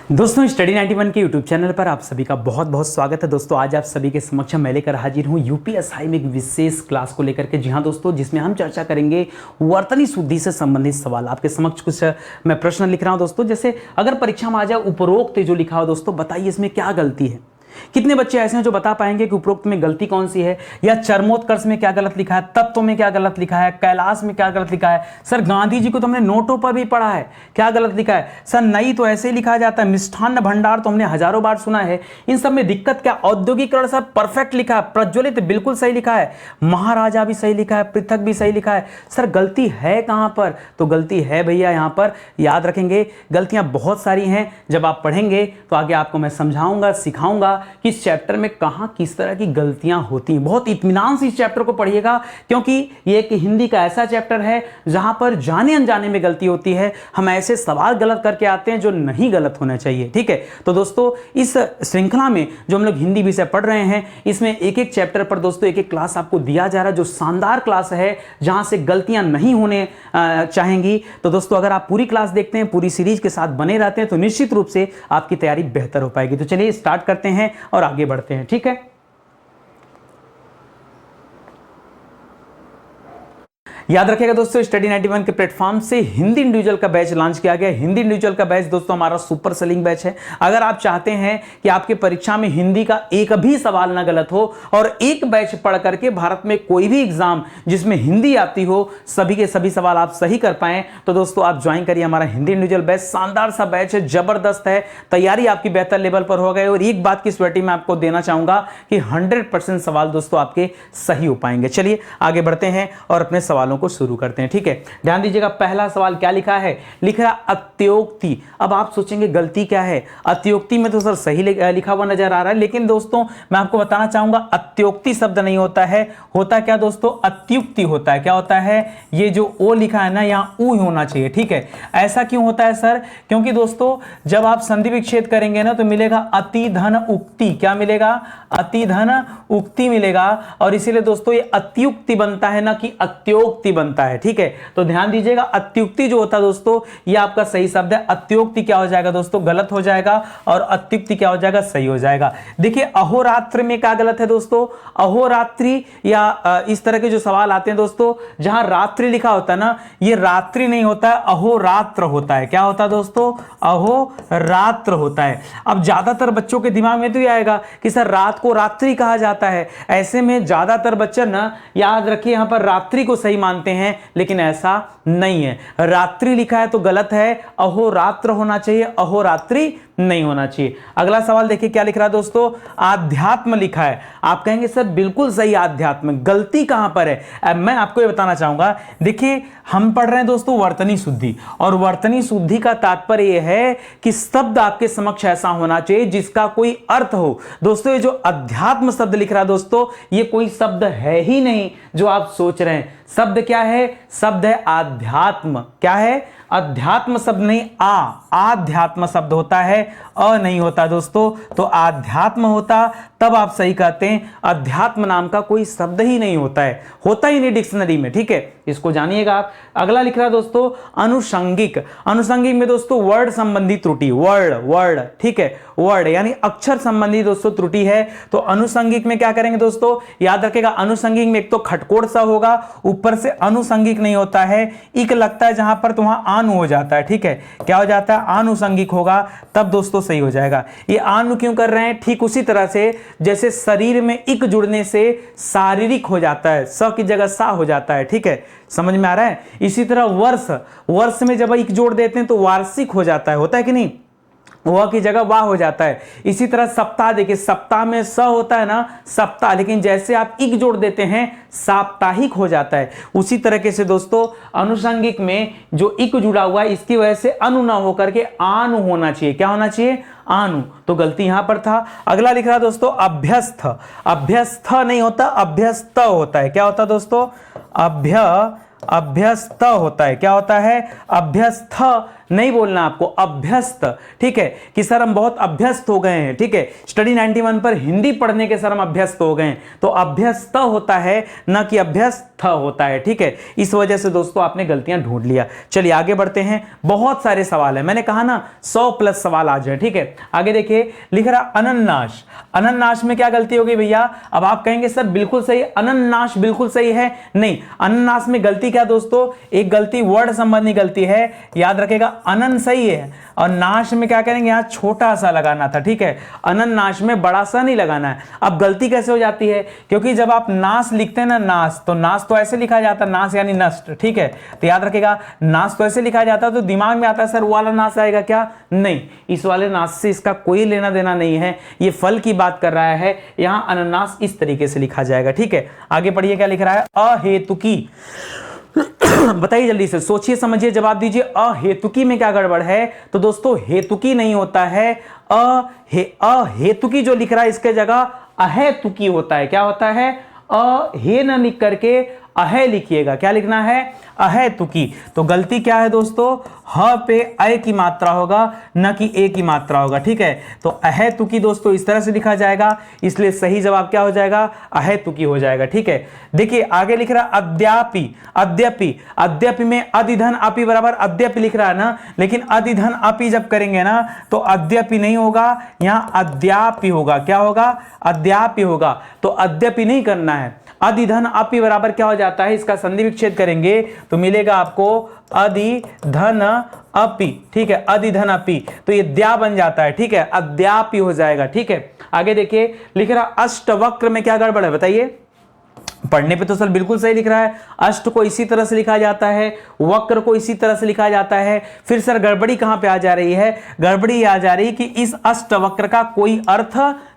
दोस्तों स्टडी 91 के YouTube channel पर आप सभी का बहुत बहुत स्वागत है। दोस्तों आज आप सभी के समक्ष मैं लेकर हाजिर हूं यूपीएसआई में एक विशेष क्लास को लेकर के। जी हां दोस्तों, जिसमें हम चर्चा करेंगे वर्तनी शुद्धि से संबंधित सवाल। आपके समक्ष कुछ मैं प्रश्न लिख रहा हूं दोस्तों। जैसे अगर परीक्षा में आ जाए उपरोक्त जो लिखा हो दोस्तों, बताइए इसमें क्या गलती है। कितने बच्चे ऐसे हैं जो बता पाएंगे कि उपरोक्त में गलती कौन सी है, या चरमोत्कर्ष में क्या गलत लिखा है, तत्व में क्या गलत लिखा है, कैलाश में क्या गलत लिखा है। सर गांधी जी को तो हमने नोटों पर भी पढ़ा है, क्या गलत लिखा है। सर नई तो ऐसे ही लिखा जाता है, मिष्ठान्न भंडार तो हमने हजारों बार सुना है। इन सब में दिक्कत क्या, औद्योगिकरण सर परफेक्ट लिखा है, प्रज्वलित बिल्कुल सही लिखा है, महाराजा भी सही लिखा है, पृथक भी सही लिखा है। सर गलती है कहां पर, तो गलती है भैया यहां पर। याद रखेंगे गलतियां बहुत सारी हैं, जब आप पढ़ेंगे तो आगे आपको मैं समझाऊंगा, सिखाऊंगा कि इस चैप्टर में कहां किस तरह की गलतियां होती हैं। बहुत इत्मीनान से इस चैप्टर को पढ़िएगा, क्योंकि ये एक हिंदी का ऐसा चैप्टर है जहां पर जाने अनजाने में गलती होती है। हम ऐसे सवाल गलत करके आते हैं जो नहीं गलत होना चाहिए, ठीक है। तो दोस्तों इस श्रृंखला में जो हम लोग हिंदी विषय पढ़ रहे हैं, इसमें एक एक चैप्टर पर दोस्तों एक एक क्लास आपको दिया जा रहा है, जो शानदार क्लास है, जहां से गलतियां नहीं होने चाहेंगी। तो दोस्तों अगर आप पूरी क्लास देखते हैं, पूरी सीरीज के साथ बने रहते हैं, तो निश्चित रूप से आपकी तैयारी बेहतर हो पाएगी। तो चलिए स्टार्ट करते हैं और आगे बढ़ते हैं, ठीक है। याद रखिएगा दोस्तों, स्टडी 91 के प्लेटफॉर्म से हिंदी इंडिविजुअल का बैच लॉन्च किया गया है। हिंदी इंडिविजुअल का बैच दोस्तों हमारा सुपर सेलिंग बैच है। अगर आप चाहते हैं कि आपके परीक्षा में हिंदी का एक भी सवाल ना गलत हो, और एक बैच पढ़ करके भारत में कोई भी एग्जाम जिसमें हिंदी आती हो, सभी के सभी सवाल आप सही कर पाएं, तो दोस्तों आप ज्वाइन करिए हमारा हिंदी इंडिविजुअल बैच। शानदार सा बैच है, जबरदस्त है, तैयारी आपकी बेहतर लेवल पर हो गई। और एक बात की श्योरिटी मैं आपको देना चाहूंगा कि 100% सवाल दोस्तों आपके सही हो पाएंगे। चलिए आगे बढ़ते हैं और अपने सवालों को शुरू करते हैं, ठीक है। ध्यान दीजिएगा, पहला सवाल क्या लिखा है, लिख रहा अत्योक्ति। अब आप सोचेंगे गलती क्या है, अत्योक्ति में तो सर सही लिखा हुआ नजर आ रहा है, लेकिन दोस्तों मैं आपको बताना चाहूंगा अत्योक्ति शब्द नहीं होता है, होता क्या दोस्तों, अत्युक्ति होता है। क्या होता है, ये जो ओ लिखा है ना, यहां ऊ होना चाहिए, ठीक है। ऐसा क्यों होता है सर, क्योंकि दोस्तों जब आप संधि विच्छेद करेंगे ना, तो मिलेगा अति धन उक्ति। क्या मिलेगा, अति धन उक्ति मिलेगा, और इसीलिए दोस्तों ये अत्युक्ति बनता है ना कि अत्योक्ति बनता है, ठीक है। तो ध्यान दीजिएगा, अत्युक्ति जो होता है दोस्तों ये आपका सही शब्द है। अत्योक्ति क्या हो जाएगा दोस्तों, गलत हो जाएगा, और अत्युक्ति क्या हो जाएगा, सही हो जाएगा। देखिए अहोरात्र में क्या गलत है दोस्तों, अहोरात्रि या इस तरह के जो सवाल आते हैं दोस्तों, जहां रात्रि लिखा होता है ना, ये रात्रि नहीं होता है, अहोरात्र होता है। क्या होता है दोस्तों, अहोरात्र होता है। अब ज्यादातर बच्चों के दिमाग में तो ये आएगा कि सर रात को रात्रि कहा जाता है। ऐसे में ज्यादातर बच्चे ना, याद रखिए यहां पर रात्रि को सही मानते हैं, लेकिन ऐसा नहीं है। रात्रि लिखा है तो गलत है, अहोरात्र होना चाहिए, अहोरात्रि नहीं होना चाहिए। अगला सवाल देखिए क्या लिख रहा है दोस्तों, आध्यात्म लिखा है। आप कहेंगे सर बिल्कुल सही आध्यात्म, गलती कहां पर है। अब मैं आपको ये बताना चाहूंगा, देखिए हम पढ़ रहे हैं दोस्तों वर्तनी शुद्धि, और वर्तनी शुद्धि का तात्पर्य यह है कि शब्द आपके समक्ष ऐसा होना चाहिए जिसका कोई अर्थ हो। दोस्तों ये जो अध्यात्म शब्द लिख रहा है दोस्तों, ये कोई शब्द है ही नहीं जो आप सोच रहे हैं। शब्द क्या है, शब्द है आध्यात्म। क्या है, अध्यात्म शब्द नहीं, आध्यात्म शब्द होता है, अ नहीं होता दोस्तों। तो आध्यात्म होता तब आप सही कहते हैं, अध्यात्म नाम का कोई शब्द ही नहीं होता है, होता ही नहीं डिक्शनरी में, ठीक है। इसको जानिएगा आप। अगला लिख रहा है दोस्तों अनुषंगिक। अनुषंगिक में दोस्तों वर्ड संबंधी त्रुटि, वर्ड, ठीक है, वर्ड यानी अक्षर संबंधी दोस्तों त्रुटि है। तो अनुषंगिक में क्या करेंगे दोस्तों, याद रखेगा अनुषंगिक में एक तो खटकोट सा होगा, ऊपर से अनुषंगिक नहीं होता है, इक लगता है जहां पर तो वहां आनु हो जाता है, ठीक है। क्या हो जाता है, आनुषंगिक होगा, तब दोस्तों सही हो जाएगा। ये आनु क्यों कर रहे हैं, ठीक उसी तरह से जैसे शरीर में इक जुड़ने से शारीरिक हो जाता है, स की जगह सा हो जाता है, ठीक है। समझ में आ रहा है। इसी तरह वर्ष में जब इक जोड़ देते हैं तो वार्षिक हो जाता है, होता है कि नहीं, वह की जगह वाह हो जाता है। इसी तरह सप्ताह, देखिए सप्ताह में स होता है ना, सप्ताह, लेकिन जैसे आप इक जोड़ देते हैं साप्ताहिक हो जाता है। उसी तरीके से दोस्तों अनुषंगिक में जो इक जुड़ा हुआ है, इसकी वजह से अनु ना होकर के आनु होना चाहिए। क्या होना चाहिए, आनु। तो गलती यहां पर था। अगला लिख रहा दोस्तों अभ्यस्त। अभ्यस्त नहीं होता, अभ्यस्त होता है। क्या होता है दोस्तों, अभ्यस्त होता है। क्या होता है, अभ्यस्त नहीं बोलना आपको, अभ्यस्त, ठीक है, कि सर हम बहुत अभ्यस्त हो गए हैं, ठीक है, स्टडी 91 पर हिंदी पढ़ने के सर हम अभ्यस्त हो गए हैं, तो अभ्यस्त होता है ना कि अभ्यस्त होता है, ठीक है। इस वजह से दोस्तों आपने गलतियां ढूंढ लिया। चलिए आगे बढ़ते हैं, बहुत सारे सवाल है, मैंने कहा ना 100+ सवाल आ जाए, ठीक है। आगे देखिए, लिख रहा अनन्नास, अनन्नास में क्या गलती होगी भैया? अब आप कहेंगे सर बिल्कुल सही, अनन्नास बिल्कुल सही है, नहीं, अनन्नास में गलती क्या दोस्तों? एक गलती वर्ड संबंधी गलती है, याद रखेगा, अनन सही है और नाश में क्या करेंगे, यहां छोटा सा लगाना था, ठीक है, अनन्नास में बड़ा सा नहीं लगाना है। अब गलती कैसे हो जाती है? क्योंकि जब आप नाश लिखते हैं ना, नाश, तो नाश तो ऐसे लिखा जाता है, नाश यानी नष्ट, ठीक है, तो याद रखेगा नाश तो ऐसे लिखा जाता है, तो दिमाग में आता है सर वो वाला नाश आएगा क्या? नहीं, इस वाले नाश से इसका कोई लेना देना नहीं है, ये फल की बात कर रहा है, यहां अनन्नास इस तरीके से लिखा जाएगा, ठीक है। आगे पढ़िए क्या लिख रहा है, अहेतुकी। बताइए जल्दी से, सोचिए समझिए जवाब दीजिए। अहेतुकी में क्या गड़बड़ है? तो दोस्तों हेतुकी नहीं होता है, अहेतुकी जो लिख रहा है इसके जगह अहेतुकी होता है। क्या होता है? अहे न लिख करके अहे लिखिएगा। क्या लिखना है? अहेतुकी। तो गलती क्या है दोस्तों? ह पे अ की मात्रा होगा, न कि ए की मात्रा होगा, ठीक है। तो अहेतुकी दोस्तों इस तरह से लिखा जाएगा, इसलिए सही जवाब क्या हो जाएगा? अहेतुकी हो जाएगा, ठीक है। देखिए आगे लिख रहा अद्यापि, अद्यपि, अद्यपि में अधिधन अपि बराबर अद्यपि लिख रहा है ना, लेकिन अधिधन अपि जब करेंगे ना तो अद्यपि नहीं होगा, यहां अद्यापि होगा। क्या होगा? अद्यापि होगा। तो अद्यपि नहीं करना है, अधिधन अपि बराबर क्या हो जाता है? इसका संधि विच्छेद करेंगे तो मिलेगा आपको अधिधन अपि, ठीक है, अधिधन अपि, तो ये द्या बन जाता है, ठीक है, अद्यापि हो जाएगा, ठीक है। आगे देखिए लिख रहा अष्टवक्र में क्या गड़बड़ है बताइए? पढ़ने पे तो सर बिल्कुल सही लिख रहा है, अष्ट को इसी तरह से लिखा जाता है, वक्र को इसी तरह से लिखा जाता है, फिर सर गड़बड़ी कहां पे आ जा रही है? गड़बड़ी आ जा रही है कि इस अष्टवक्र का कोई अर्थ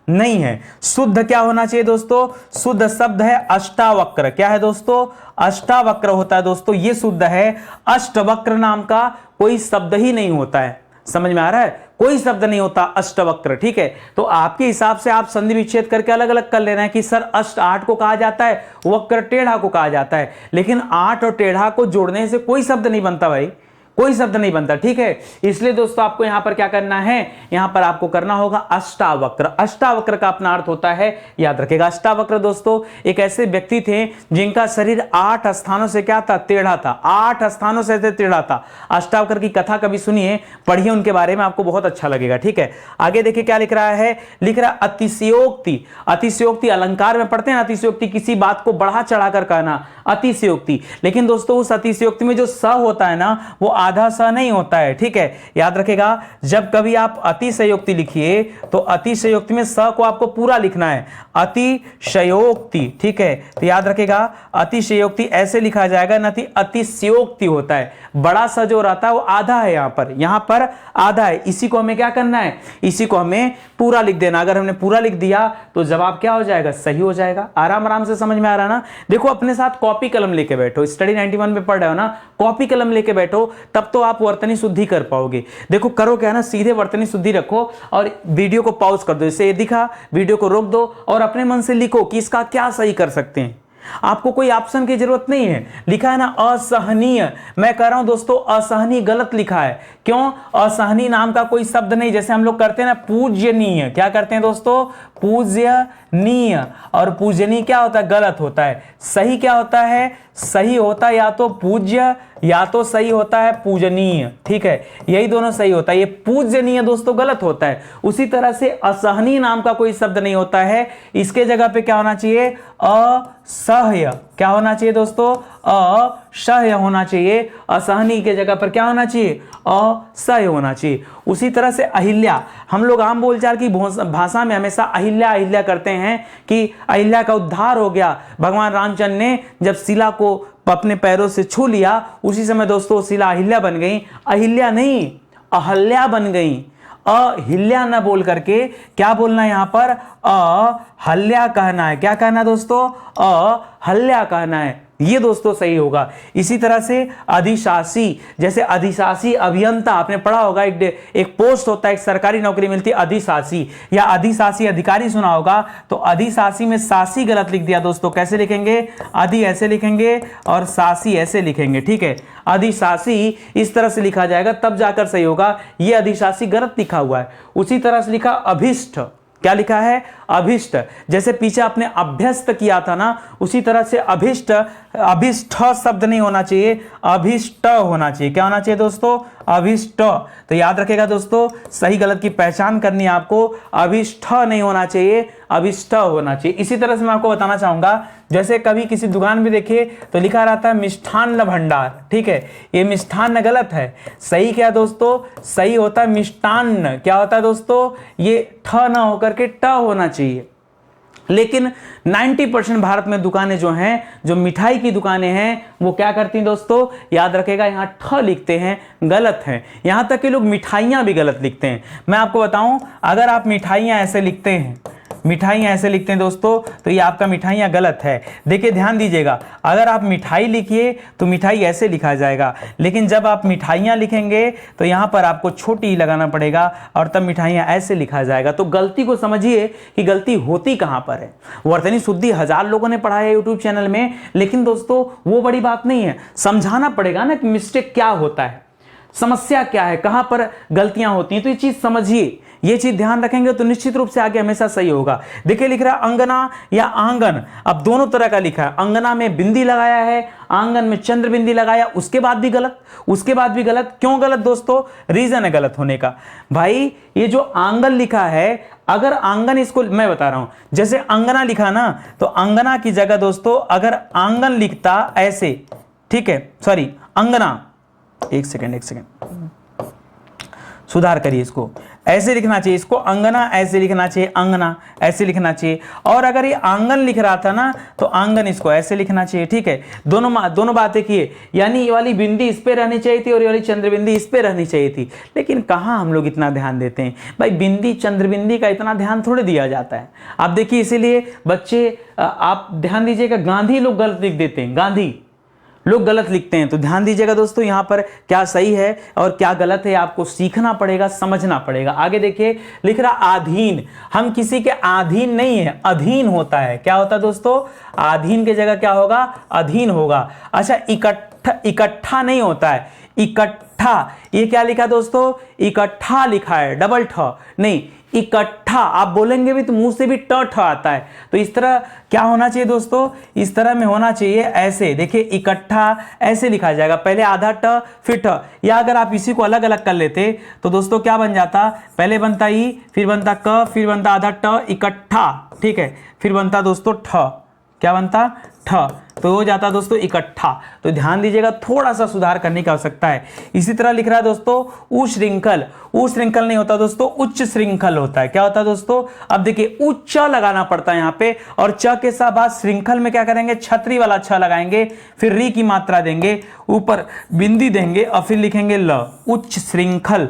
नहीं है। शुद्ध क्या होना चाहिए दोस्तों? शुद्ध शब्द है अष्टावक्र। क्या है दोस्तों? अष्टावक्र होता है दोस्तों, ये शुद्ध है। अष्टवक्र नाम का कोई शब्द ही नहीं होता है, समझ में आ रहा है? कोई शब्द नहीं होता अष्टवक्र, ठीक है। तो आपके हिसाब से आप संधि विच्छेद करके अलग अलग कर लेना है कि सर अष्ट 8 को कहा जाता है, वक्र टेढ़ा को कहा जाता है, लेकिन 8 और टेढ़ा को जोड़ने से कोई शब्द नहीं बनता भाई, कोई शब्द नहीं बनता, ठीक है। इसलिए दोस्तों आपको यहां पर क्या करना है? यहां पर आपको करना होगा अष्टावक्र। अष्टावक्र का अपना अर्थ होता है, याद रखेगा, अष्टावक्र दोस्तों एक ऐसे व्यक्ति थे जिनका शरीर 8 स्थानों से क्या था? टेढ़ा था, 8 स्थानों से टेढ़ा था। अष्टावक्र की कथा कभी सुनिए, पढ़िए उनके बारे में, आपको बहुत अच्छा लगेगा, ठीक है। आगे देखिए क्या लिख रहा है, लिख रहा अतिशयोक्ति। अतिशयोक्ति अलंकार में पढ़ते हैं, अतिशयोक्ति किसी बात को बढ़ा चढ़ाकर कहना, अतिशयोक्ति। लेकिन दोस्तों उस अतिशयोक्ति में जो स होता है ना, वो आधा सा नहीं होता है, ठीक है, याद रखेगा। जब कभी आप अतिशयोक्ति लिखिए तो अतिशयोक्ति में स को आपको पूरा लिखना है, अतिशयोक्ति, ठीक है। तो याद रखेगा अतिशयोक्ति ऐसे लिखा जाएगा, न कि अतिशयोक्ति होता है। बड़ा सा जो रहता है वो आधा है, यहां पर आधा है। इसी को हमें क्या करना है? इसी को हमें पूरा लिख देना। अगर हमने पूरा लिख दिया तो जवाब क्या हो जाएगा? सही हो जाएगा। आराम आराम से समझ में आ रहा ना? देखो अपने साथ कॉपी कलम लेके बैठो, स्टडी 91 में पढ़ रहे हो ना, कॉपी कलम लेके बैठो, तब तो आप वर्तनी शुद्धि कर पाओगे। देखो करो क्या ना, सीधे वर्तनी शुद्धि रखो और वीडियो को पॉज कर दो, जैसे ये दिखा, वीडियो को रोक दो और अपने मन से लिखो कि इसका क्या सही कर सकते हैं। आपको कोई ऑप्शन की जरूरत नहीं है। लिखा है ना असहनीय, मैं कह रहा हूं दोस्तों असहनीय गलत लिखा है। क्यों? असहनीय नाम का कोई शब्द नहीं। जैसे हम लोग करते हैं ना पूज्यनीय, क्या करते हैं दोस्तों? पूज्यनीय। और पूजनीय क्या होता है? गलत होता है। सही क्या होता है? सही होता है या तो पूज्य या तो सही होता है पूजनीय, ठीक है, यही दोनों सही होता है। ये पूजनीय दोस्तों गलत होता है। उसी तरह से असहनीय नाम का कोई शब्द नहीं होता है, इसके जगह पे क्या होना चाहिए? असह्य। क्या होना चाहिए दोस्तों? असह्य होना चाहिए। असहनीय के जगह पर क्या होना चाहिए? असह्य होना चाहिए। उसी तरह से अहिल्या, हम लोग आम बोलचाल की भाषा में हमेशा अहिल्या अहिल्या करते हैं कि अहिल्या का उद्धार हो गया। भगवान रामचंद्र ने जब शिला को अपने पैरों से छू लिया, उसी समय दोस्तों शिला अहिल्या बन गई। अहिल्या नहीं, अहल्या बन गई। अहिल्या न बोल करके क्या बोलना है? यहां पर अहल्या कहना है। क्या कहना है दोस्तों? अहल्या कहना है। ये दोस्तों सही होगा। इसी तरह से अधिशासी, जैसे अधिशासी अभियंता, आपने पढ़ा होगा, एक पोस्ट होता है, एक सरकारी नौकरी मिलती है अधिशासी, या अधिशासी अधिकारी सुना होगा। तो अधिशासी में शासी गलत लिख दिया दोस्तों। कैसे लिखेंगे? अधि ऐसे लिखेंगे और शासी ऐसे लिखेंगे, ठीक है। अधिशासी इस तरह से लिखा जाएगा तब जाकर सही होगा। ये अधिशासी गलत लिखा हुआ है। उसी तरह से लिखा अभिष्ट, क्या लिखा है? अभिष्ट। जैसे पीछे आपने अभ्यस्त किया था ना, उसी तरह से अभिष्ट, अभिष्ट शब्द नहीं होना चाहिए, अभिष्ट होना चाहिए। क्या होना चाहिए दोस्तों? अभिष्ट। तो याद रखेगा दोस्तों, सही गलत की पहचान करनी है आपको। अभिष्ट नहीं होना चाहिए, अभिष्ट होना चाहिए। इसी तरह से मैं आपको बताना चाहूंगा, जैसे कभी किसी दुकान में देखिए तो लिखा रहता है मिष्ठान्न भंडार, ठीक है। ये मिष्ठान्न गलत है। सही क्या दोस्तों? सही होता है मिष्टान्न। क्या होता है दोस्तों? ये ठ ना होकर के ट होना चाहिए। लेकिन 90% भारत में दुकानें जो हैं, जो मिठाई की दुकानें हैं, वो क्या करती हैं दोस्तों? याद रखेगा, यहाँ ठ लिखते हैं, गलत है। यहाँ तक कि लोग मिठाइयाँ भी गलत लिखते हैं। मैं आपको बताऊं, अगर आप मिठाइयाँ ऐसे लिखते हैं, मिठाइयाँ ऐसे लिखते हैं दोस्तों, तो ये आपका मिठाइयाँ गलत है। देखिए ध्यान दीजिएगा, अगर आप मिठाई लिखिए तो मिठाई ऐसे लिखा जाएगा, लेकिन जब आप मिठाइयाँ लिखेंगे तो यहाँ पर आपको छोटी लगाना पड़ेगा और तब मिठाइयाँ ऐसे लिखा जाएगा। तो गलती को समझिए कि गलती होती कहाँ पर है। वर्तनी शुद्धि 1000 लोगों ने पढ़ा है यूट्यूब चैनल में, लेकिन दोस्तों वो बड़ी बात नहीं है। समझाना पड़ेगा ना कि मिस्टेक क्या होता है, समस्या क्या है, कहां पर गलतियां होती हैं। तो ये चीज समझिए, ये चीज ध्यान रखेंगे तो निश्चित रूप से आगे हमेशा सही होगा। देखिए लिख रहा है अंगना या आंगन, अब दोनों तरह का लिखा है। अंगना में बिंदी लगाया है, आंगन में चंद्र बिंदी लगाया, उसके बाद भी गलत, उसके बाद भी गलत। क्यों गलत दोस्तों? रीजन है गलत होने का। भाई ये जो आंगन लिखा है, अगर आंगन, इसको मैं बता रहा हूं, जैसे अंगना लिखा ना, तो अंगना की जगह दोस्तों अगर आंगन लिखता ऐसे, ठीक है, सॉरी अंगना, एक सेकेंड सुधार करिए, इसको ऐसे लिखना चाहिए, इसको अंगना ऐसे लिखना चाहिए, अंगना ऐसे लिखना चाहिए। और अगर ये आंगन लिख रहा था ना, तो आंगन इसको ऐसे लिखना चाहिए, ठीक है। दोनों बातें किए, यानी ये वाली बिंदी इस पे रहनी चाहिए थी और ये वाली चंद्रबिंदी इस पे रहनी चाहिए थी। लेकिन कहाँ हम लोग इतना ध्यान देते हैं भाई, बिंदी चंद्रबिंदी का इतना ध्यान थोड़े दिया जाता है। आप देखिए, इसीलिए बच्चे आप ध्यान दीजिएगा, गांधी लोग गलत लिख देते हैं, गांधी लोग गलत लिखते हैं। तो ध्यान दीजिएगा दोस्तों, यहां पर क्या सही है और क्या गलत है आपको सीखना पड़ेगा, समझना पड़ेगा। आगे देखिए लिख रहा आधीन, हम किसी के अधीन नहीं है, अधीन होता है। क्या होता है दोस्तों? अधीन की जगह क्या होगा? अधीन होगा। अच्छा, इकट्ठा नहीं होता है, इकट्ठा। ये क्या लिखा दोस्तों? इकट्ठा लिखा है, डबल ठ नहीं, इकट्ठा। आप बोलेंगे भी तो मुंह से भी ट ठ आता है। तो इस तरह क्या होना चाहिए दोस्तों? इस तरह में होना चाहिए, ऐसे देखिए, इकट्ठा ऐसे लिखा जाएगा, पहले आधा ट फिर ठ। या अगर आप इसी को अलग अलग कर लेते तो दोस्तों क्या बन जाता? पहले बनता ई, फिर बनता क, फिर बनता आधा ट, इकट्ठा, ठीक है, फिर बनता दोस्तों ठ। क्या बनता? ठ। तो हो जाता दोस्तों इकट्ठा। तो ध्यान दीजिएगा, थोड़ा सा सुधार करने की आवश्यकता है। इसी तरह लिख रहा है दोस्तों उश्रृंखल, उश्रृंखल नहीं होता दोस्तों, उच्च श्रृंखल होता है। क्या होता है दोस्तों? अब देखिए उच्च लगाना पड़ता है यहाँ पे, और च के साथ बाद श्रृंखल में क्या करेंगे? छतरी वाला छ लगाएंगे, फिर री की मात्रा देंगे, ऊपर बिंदी देंगे और फिर लिखेंगे ल, उच्च श्रृंखल।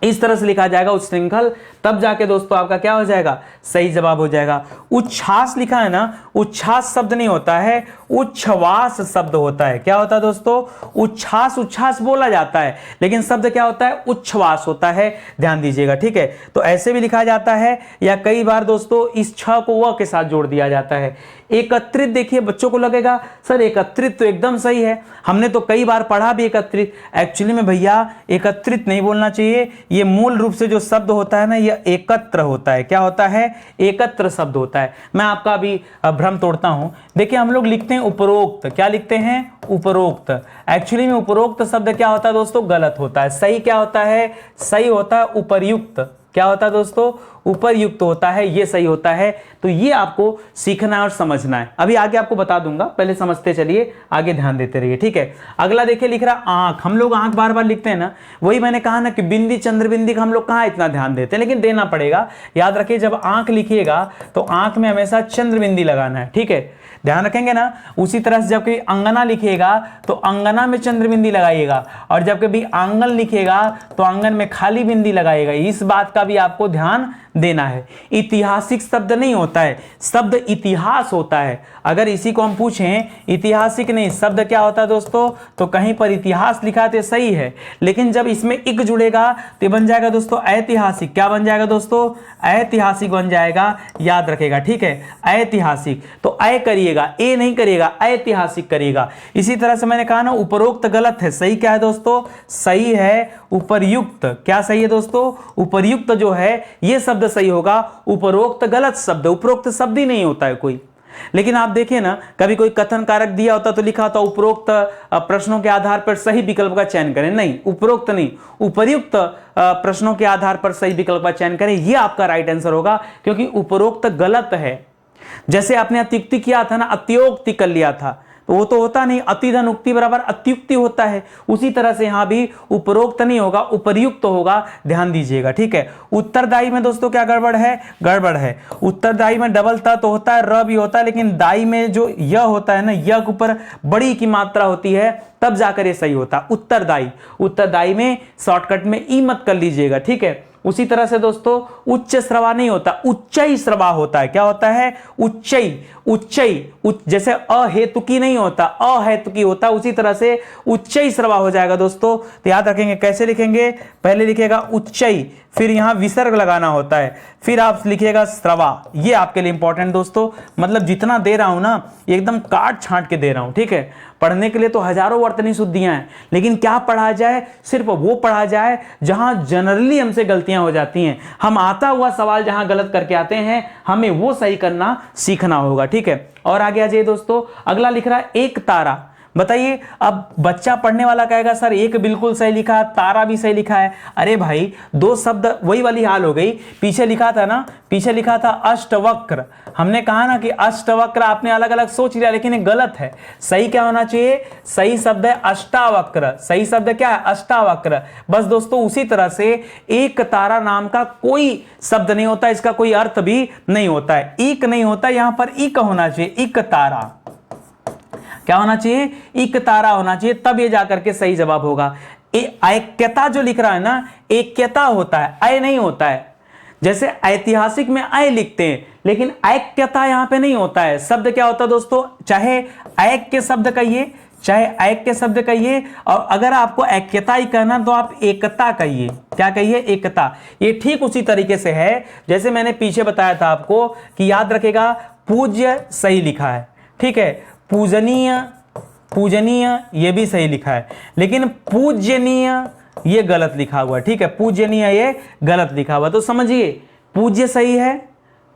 इस तरह से लिखा जाएगा उच्छृंखल, तब जाके दोस्तों आपका क्या हो जाएगा? सही जवाब हो जाएगा। उच्छ्वास लिखा है ना, उच्छ्वास शब्द नहीं होता है, उच्छ्वास शब्द होता है। क्या होता है दोस्तों? उच्छ्वास, उच्छ्वास बोला जाता है, लेकिन शब्द क्या होता है? उच्छ्वास होता है। ध्यान दीजिएगा, ठीक है। तो ऐसे भी लिखा जाता है, या कई बार दोस्तों इस छ को व के साथ जोड़ दिया जाता है। एकत्रित, देखिए बच्चों को लगेगा सर एकत्रित तो एकदम सही है, हमने तो कई बार पढ़ा भी एकत्रित। एक्चुअली में भैया एकत्रित नहीं बोलना चाहिए, ये मूल रूप से जो शब्द होता है ना, यह एकत्र होता है। क्या होता है? एकत्र शब्द होता है। मैं आपका अभी भ्रम तोड़ता हूं। देखिए हम लोग लिखते हैं उपरोक्त, क्या लिखते हैं? उपरोक्त। एक्चुअली में उपरोक्त शब्द क्या होता है दोस्तों? गलत होता है। सही क्या होता है? सही होता है उपर्युक्त। क्या होता है दोस्तों? उपरयुक्त होता है, ये सही होता है। तो ये आपको सीखना है और समझना है। अभी आगे आपको बता दूंगा, पहले समझते चलिए, आगे ध्यान देते रहिए, ठीक है। अगला देखिए लिख रहा आंख, हम लोग आंख बार बार लिखते हैं ना, वही मैंने कहा ना कि बिंदी चंद्रबिंदी का हम लोग कहाँ इतना ध्यान देते हैं, लेकिन देना पड़ेगा। याद रखिए जब आंख लिखिएगा तो आंख में हमेशा चंद्रबिंदी लगाना है, ठीक है, ध्यान रखेंगे ना। उसी तरह से जब कभी अंगना लिखिएगा तो अंगना में चंद्रबिंदी लगाइएगा, और जब कभी आंगन लिखिएगा तो आंगन में खाली बिंदी लगाइएगा। इस बात का भी आपको ध्यान देना है। ऐतिहासिक शब्द नहीं होता है, शब्द इतिहास होता है। अगर इसी को हम पूछें ऐतिहासिक नहीं, शब्द क्या होता है दोस्तों, तो कहीं पर इतिहास लिखा तो सही है, लेकिन जब इसमें इक जुड़ेगा तो बन जाएगा दोस्तों ऐतिहासिक। क्या बन जाएगा दोस्तों, ऐतिहासिक बन जाएगा, याद रखेगा, ठीक है, ऐतिहासिक। तो ऐ करिएगा, ए नहीं करिएगा, ऐतिहासिक करिएगा। इसी तरह से मैंने कहा ना उपरोक्त गलत है, सही क्या है दोस्तों, सही है उपर्युक्त। क्या सही है दोस्तों, उपर्युक्त जो है ये शब्द सही होगा, उपरोक्त गलत शब्द, उपरोक्त शब्द ही नहीं होता है कोई। लेकिन आप देखिए ना, कभी कोई कथन कारक दिया होता तो लिखा होता उपरोक्त प्रश्नों के आधार पर सही विकल्प का चयन करें, नहीं, उपरोक्त नहीं, उपर्युक्त प्रश्नों के आधार पर सही विकल्प का चयन करें, यह आपका राइट आंसर होगा, क्योंकि उपरोक्त गलत है। जैसे आपने अत्युक्ति किया था ना, अत्योक्ति कर लिया था, तो वो तो होता नहीं, अतिधन उक्ति बराबर अत्युक्ति होता है। उसी तरह से यहां भी उपरोक्त नहीं होगा, उपर्युक्त होगा, ध्यान दीजिएगा, ठीक है। उत्तरदायी में दोस्तों क्या गड़बड़ है, गड़बड़ है। उत्तरदायी में डबल त तो होता है, र भी होता है, लेकिन दाई में जो य होता है ना, य के ऊपर बड़ी की मात्रा होती है, तब जाकर ये सही होता है उत्तरदायी। उत्तरदायी में शॉर्टकट में ई मत कर लीजिएगा, ठीक है। उसी तरह से दोस्तों उच्च श्रवा नहीं होता, उच्चई श्रवा होता है। क्या होता है, उच्चई, उच्चई, जैसे अहेतुकी नहीं होता, अहेतुकी होता, उसी तरह से उच्चई श्रवा हो जाएगा दोस्तों। तो याद रखेंगे, कैसे लिखेंगे, पहले लिखेगा उच्चई, फिर यहां विसर्ग लगाना होता है, फिर आप लिखिएगा श्रवा। ये आपके लिए इंपॉर्टेंट दोस्तों, मतलब जितना दे रहा हूं ना एकदम काट छांट के दे रहा हूं, ठीक है। पढ़ने के लिए तो हजारों वर्तनी शुद्धियां हैं, लेकिन क्या पढ़ा जाए, सिर्फ वो पढ़ा जाए जहां जनरली हमसे गलतियां हो जाती हैं। हम आता हुआ सवाल जहां गलत करके आते हैं, हमें वो सही करना सीखना होगा, ठीक है। और आगे आ जाइए दोस्तों, अगला लिख रहा है एक तारा। बताइए, अब बच्चा पढ़ने वाला कहेगा सर एक बिल्कुल सही लिखा है, तारा भी सही लिखा है। अरे भाई, दो शब्द वही वाली हाल हो गई। पीछे लिखा था ना, पीछे लिखा था अष्टवक्र। हमने कहा ना कि अष्टवक्र आपने अलग अलग सोच लिया, लेकिन ये गलत है। सही क्या होना चाहिए, सही शब्द है अष्टावक्र। सही शब्द क्या है, अष्टावक्र। बस दोस्तों उसी तरह से एक तारा नाम का कोई शब्द नहीं होता, इसका कोई अर्थ भी नहीं होता है। इक नहीं होता, यहां पर इक होना चाहिए, इक तारा। क्या होना चाहिए, इक तारा होना चाहिए, तब ये जाकर के सही जवाब होगा। ऐक्यता जो लिख रहा है ना, ऐक्यता होता है, ऐ नहीं होता है। जैसे ऐतिहासिक में ऐ लिखते हैं, लेकिन ऐक्यता यहां पे नहीं होता है। शब्द क्या होता है दोस्तों, चाहे ऐक्य शब्द कहिए, चाहे ऐक्य शब्द कहिए, और अगर आपको ऐक्यता ही कहना तो आप एकता कहिए। क्या कहिए, एकता। ये ठीक उसी तरीके से है जैसे मैंने पीछे बताया था आपको कि याद रखेगा, पूज्य सही लिखा है, ठीक है, पूजनीय, पूजनीय ये भी सही लिखा है, लेकिन पूज्यनीय ये गलत लिखा हुआ है, ठीक है। पूज्यनीय ये गलत लिखा हुआ, तो समझिए पूज्य सही है,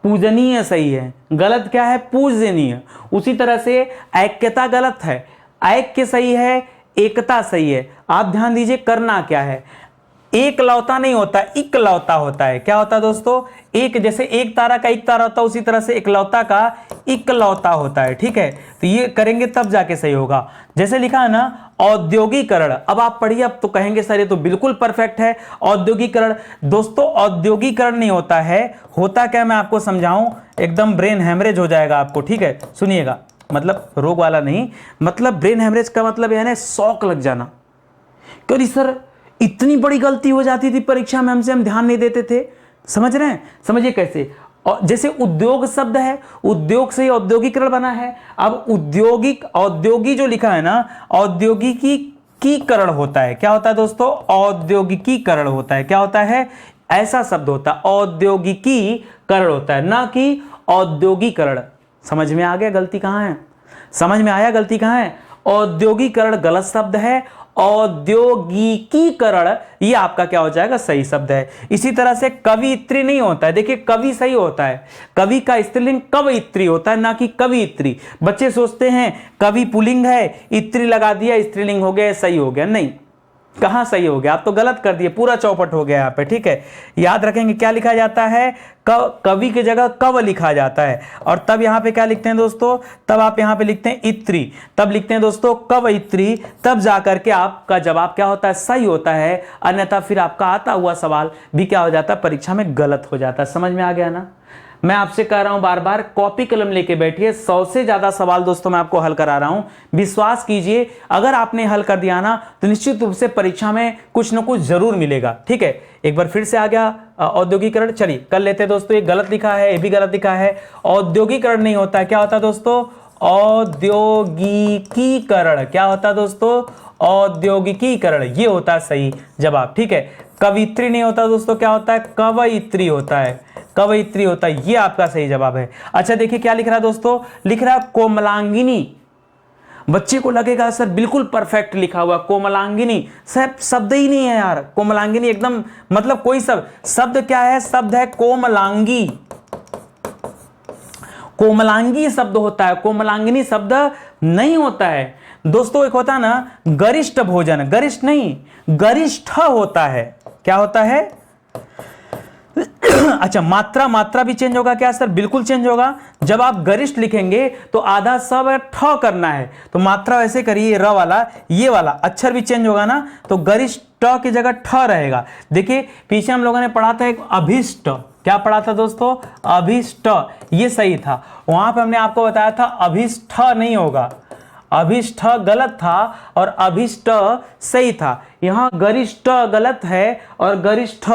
पूजनीय सही है, गलत क्या है, पूजनीय। उसी तरह से ऐक्यता गलत है, ऐक्य सही है, एकता सही है। आप ध्यान दीजिए, करना क्या है, एक लौता नहीं होता, इकलौता होता है। क्या होता है दोस्तों, एक, जैसे एक तारा का एक तारा होता है, उसी तरह से इकलौता का इकलौता होता है, ठीक है। तो ये करेंगे तब जाके सही होगा। जैसे लिखा है ना औद्योगिकरण, अब आप पढ़िए, अब तो कहेंगे सर ये तो बिल्कुल परफेक्ट है। औद्योगिकरण दोस्तों, औद्योगिकरण नहीं होता है, होता क्या मैं आपको समझाऊं, एकदम ब्रेन हैमरेज हो जाएगा आपको, ठीक है। सुनिएगा, मतलब रोग वाला नहीं, मतलब ब्रेन हैमरेज का मतलब है ना शौक लग जाना। क्यों सर इतनी बड़ी गलती हो जाती थी परीक्षा में, हमसे हम ध्यान नहीं देते थे। समझ रहे हैं, समझिए कैसे। और जैसे उद्योग शब्द है, उद्योग से औद्योगिकरण बना है। अब औद्योगिक, औद्योगिक जो लिखा है ना, औद्योगिकीकरण होता है। क्या होता है दोस्तों, औद्योगिकीकरण होता है। क्या होता है, ऐसा शब्द होता है, औद्योगिकीकरण होता है, ना कि औद्योगिकरण। समझ में आ गया गलती कहां है, समझ में आया गलती कहां है। औद्योगिकरण गलत शब्द है, औद्योगिकीकरण ये आपका क्या हो जाएगा, सही शब्द है। इसी तरह से कवियत्री नहीं होता है। देखिए कवि सही होता है, कवि का स्त्रीलिंग कवयित्री होता है, ना कि कवियत्री। बच्चे सोचते हैं कवि पुल्लिंग है, इत्री लगा दिया स्त्रीलिंग हो गया, सही हो गया। नहीं, कहां सही हो गया, आप तो गलत कर दिए, पूरा चौपट हो गया यहाँ पे, ठीक है। याद रखेंगे क्या लिखा जाता है, कवि की जगह कव लिखा जाता है। और तब यहाँ पे क्या लिखते हैं दोस्तों, तब आप यहाँ पे लिखते हैं इत्री, तब लिखते हैं दोस्तों कवयित्री, तब जाकर के आपका जवाब क्या होता है, सही होता है। अन्यथा फिर आपका आता हुआ सवाल भी क्या हो जाता है, परीक्षा में गलत हो जाता है। समझ में आ गया ना। मैं आपसे कह रहा हूं बार बार, कॉपी कलम लेके बैठिए। 100 से ज्यादा सवाल दोस्तों मैं आपको हल करा रहा हूं, विश्वास कीजिए अगर आपने हल कर दिया ना तो निश्चित रूप से परीक्षा में कुछ ना कुछ जरूर मिलेगा। ठीक है, एक बार फिर से आ गया औद्योगिकरण, चलिए कर लेते हैं दोस्तों। ये गलत लिखा है, ये भी गलत लिखा है। औद्योगिकरण नहीं होता है, क्या होता है दोस्तों? औद्योगिकीकरण। क्या होता है दोस्तों? औद्योगिकीकरण, ये होता है सही जवाब। ठीक है, कवित्री नहीं होता दोस्तों, क्या होता है? कवयित्री होता है, कवयित्री होता है, ये आपका सही जवाब है। अच्छा देखिए क्या लिख रहा है दोस्तों, लिख रहा है कोमलांगिनी। बच्चे को लगेगा सर बिल्कुल परफेक्ट लिखा हुआ कोमलांगिनी, सर शब्द ही नहीं है यार कोमलांगिनी, एकदम मतलब कोई शब्द क्या है? शब्द है कोमलांगी। कोमलांगी शब्द होता है, कोमलांगिनी शब्द नहीं होता है दोस्तों। एक होता है ना गरिष्ठ भोजन, गरिष्ठ नहीं गरिष्ठ होता है। क्या होता है? अच्छा मात्रा भी चेंज होगा क्या सर? बिल्कुल चेंज होगा। जब आप गरिष्ठ लिखेंगे तो आधा सब ठ करना है, तो मात्रा वैसे करिए, र वाला ये वाला अक्षर भी चेंज होगा ना, तो गरिष्ठ की जगह ठ रहेगा। देखिए पीछे हम लोगों ने पढ़ा था एक अभिष्ट, क्या पढ़ा था दोस्तों? अभिष्ट, ये सही था। वहां पे हमने आपको बताया था अभिष्ट नहीं होगा, अभिष्ट गलत था और अभिष्ट सही था। यहां गरिष्ठ गलत है और गरिष्ठ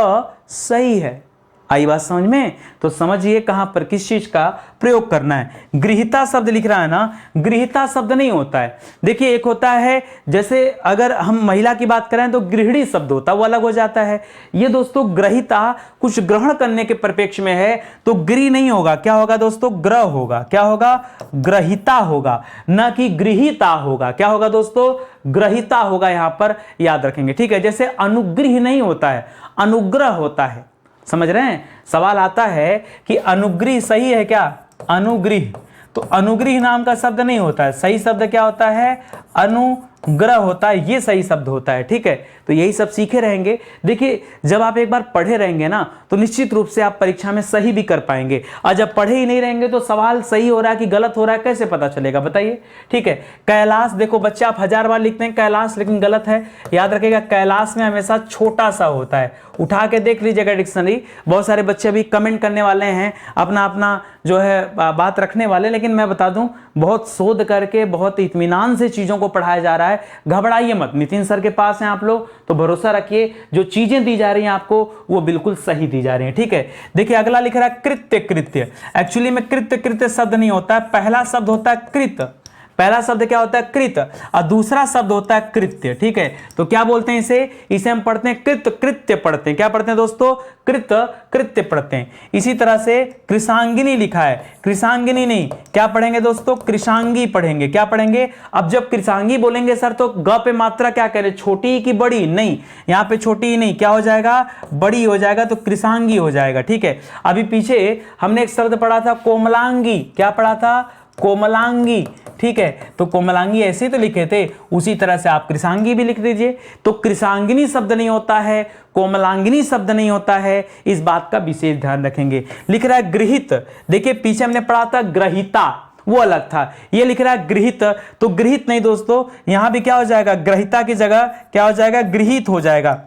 सही है। आई बात समझ में? तो समझिए कहां पर किस चीज का प्रयोग करना है। गृहीता शब्द लिख रहा है ना, गृहीता शब्द नहीं होता है। देखिए एक होता है, जैसे अगर हम महिला की बात करें तो गृहिणी शब्द होता है, वो अलग हो जाता है। ये दोस्तों ग्रहिता कुछ ग्रहण करने के परिप्रेक्ष्य में है, तो गृह नहीं होगा, क्या होगा दोस्तों? ग्रह होगा। क्या होगा? ग्रहिता होगा, न कि गृहीता होगा। क्या होगा दोस्तों? ग्रहिता होगा, यहां पर याद रखेंगे। ठीक है, जैसे अनुग्रह नहीं होता है, अनुग्रह होता है। समझ रहे हैं? सवाल आता है कि अनुग्रह सही है क्या? अनुग्रह, तो अनुग्रह नाम का शब्द नहीं होता है, सही शब्द क्या होता है? अनुग्रह होता है, ये सही शब्द होता है। ठीक है, तो यही सब सीखे रहेंगे। देखिए जब आप एक बार पढ़े रहेंगे ना तो निश्चित रूप से आप परीक्षा में सही भी कर पाएंगे, और जब पढ़े ही नहीं रहेंगे तो सवाल सही हो रहा है कि गलत हो रहा है कैसे पता चलेगा बताइए? ठीक है, कैलाश, देखो बच्चे आप 1000 बार लिखते हैं कैलाश, लेकिन गलत है। याद रखिएगा कैलाश में हमेशा छोटा सा होता है, उठा के देख लीजिएगा डिक्शनरी। बहुत सारे बच्चे अभी कमेंट करने वाले हैं, अपना अपना जो है बात रखने वाले, लेकिन मैं बता दूं बहुत शोध करके बहुत इत्मीनान से चीजों को पढ़ाया जा रहा है। घबराइए मत, नितिन सर के पास हैं आप लोग तो भरोसा रखिए, जो चीजें दी जा रही हैं आपको वो बिल्कुल सही दी जा रही हैं। ठीक है, देखिए अगला लिख रहा है कृत्य। कृत्य एक्चुअली में कृत्य शब्द नहीं होता है, पहला शब्द होता है कृत। पहला शब्द क्या होता है? कृत, और दूसरा शब्द होता है कृत्य। ठीक है, तो क्या बोलते हैं इसे हम पढ़ते हैं कृत कृत्य पढ़ते हैं। क्या पढ़ते हैं दोस्तों? कृत कृत्य पढ़ते हैं। इसी तरह से कृशांगिनी लिखा है, कृशांगिनी नहीं, क्या पढ़ेंगे दोस्तों? कृशांगी पढ़ेंगे। क्या पढ़ेंगे? अब जब कृशांगी बोलेंगे सर तो ग पे मात्रा क्या करें? छोटी की बड़ी? नहीं, यहाँ पे छोटी ही नहीं, क्या हो जाएगा? बड़ी हो जाएगा, तो कृशांगी हो जाएगा। ठीक है, अभी पीछे हमने एक शब्द पढ़ा था कोमलांगी, क्या पढ़ा था? कोमलांगी। ठीक है, तो कोमलांगी ऐसे तो लिखे थे, उसी तरह से आप कृशांगी भी लिख दीजिए। तो कृशांगिनी शब्द नहीं होता है, कोमलांगिनी शब्द नहीं होता है, इस बात का विशेष ध्यान रखेंगे। लिख रहा है गृहित, देखिए पीछे हमने पढ़ा था ग्रहिता, वो अलग था, ये लिख रहा है गृहित, तो गृहित नहीं दोस्तों, यहां भी क्या हो जाएगा? ग्रहिता की जगह क्या हो जाएगा? गृहित हो जाएगा।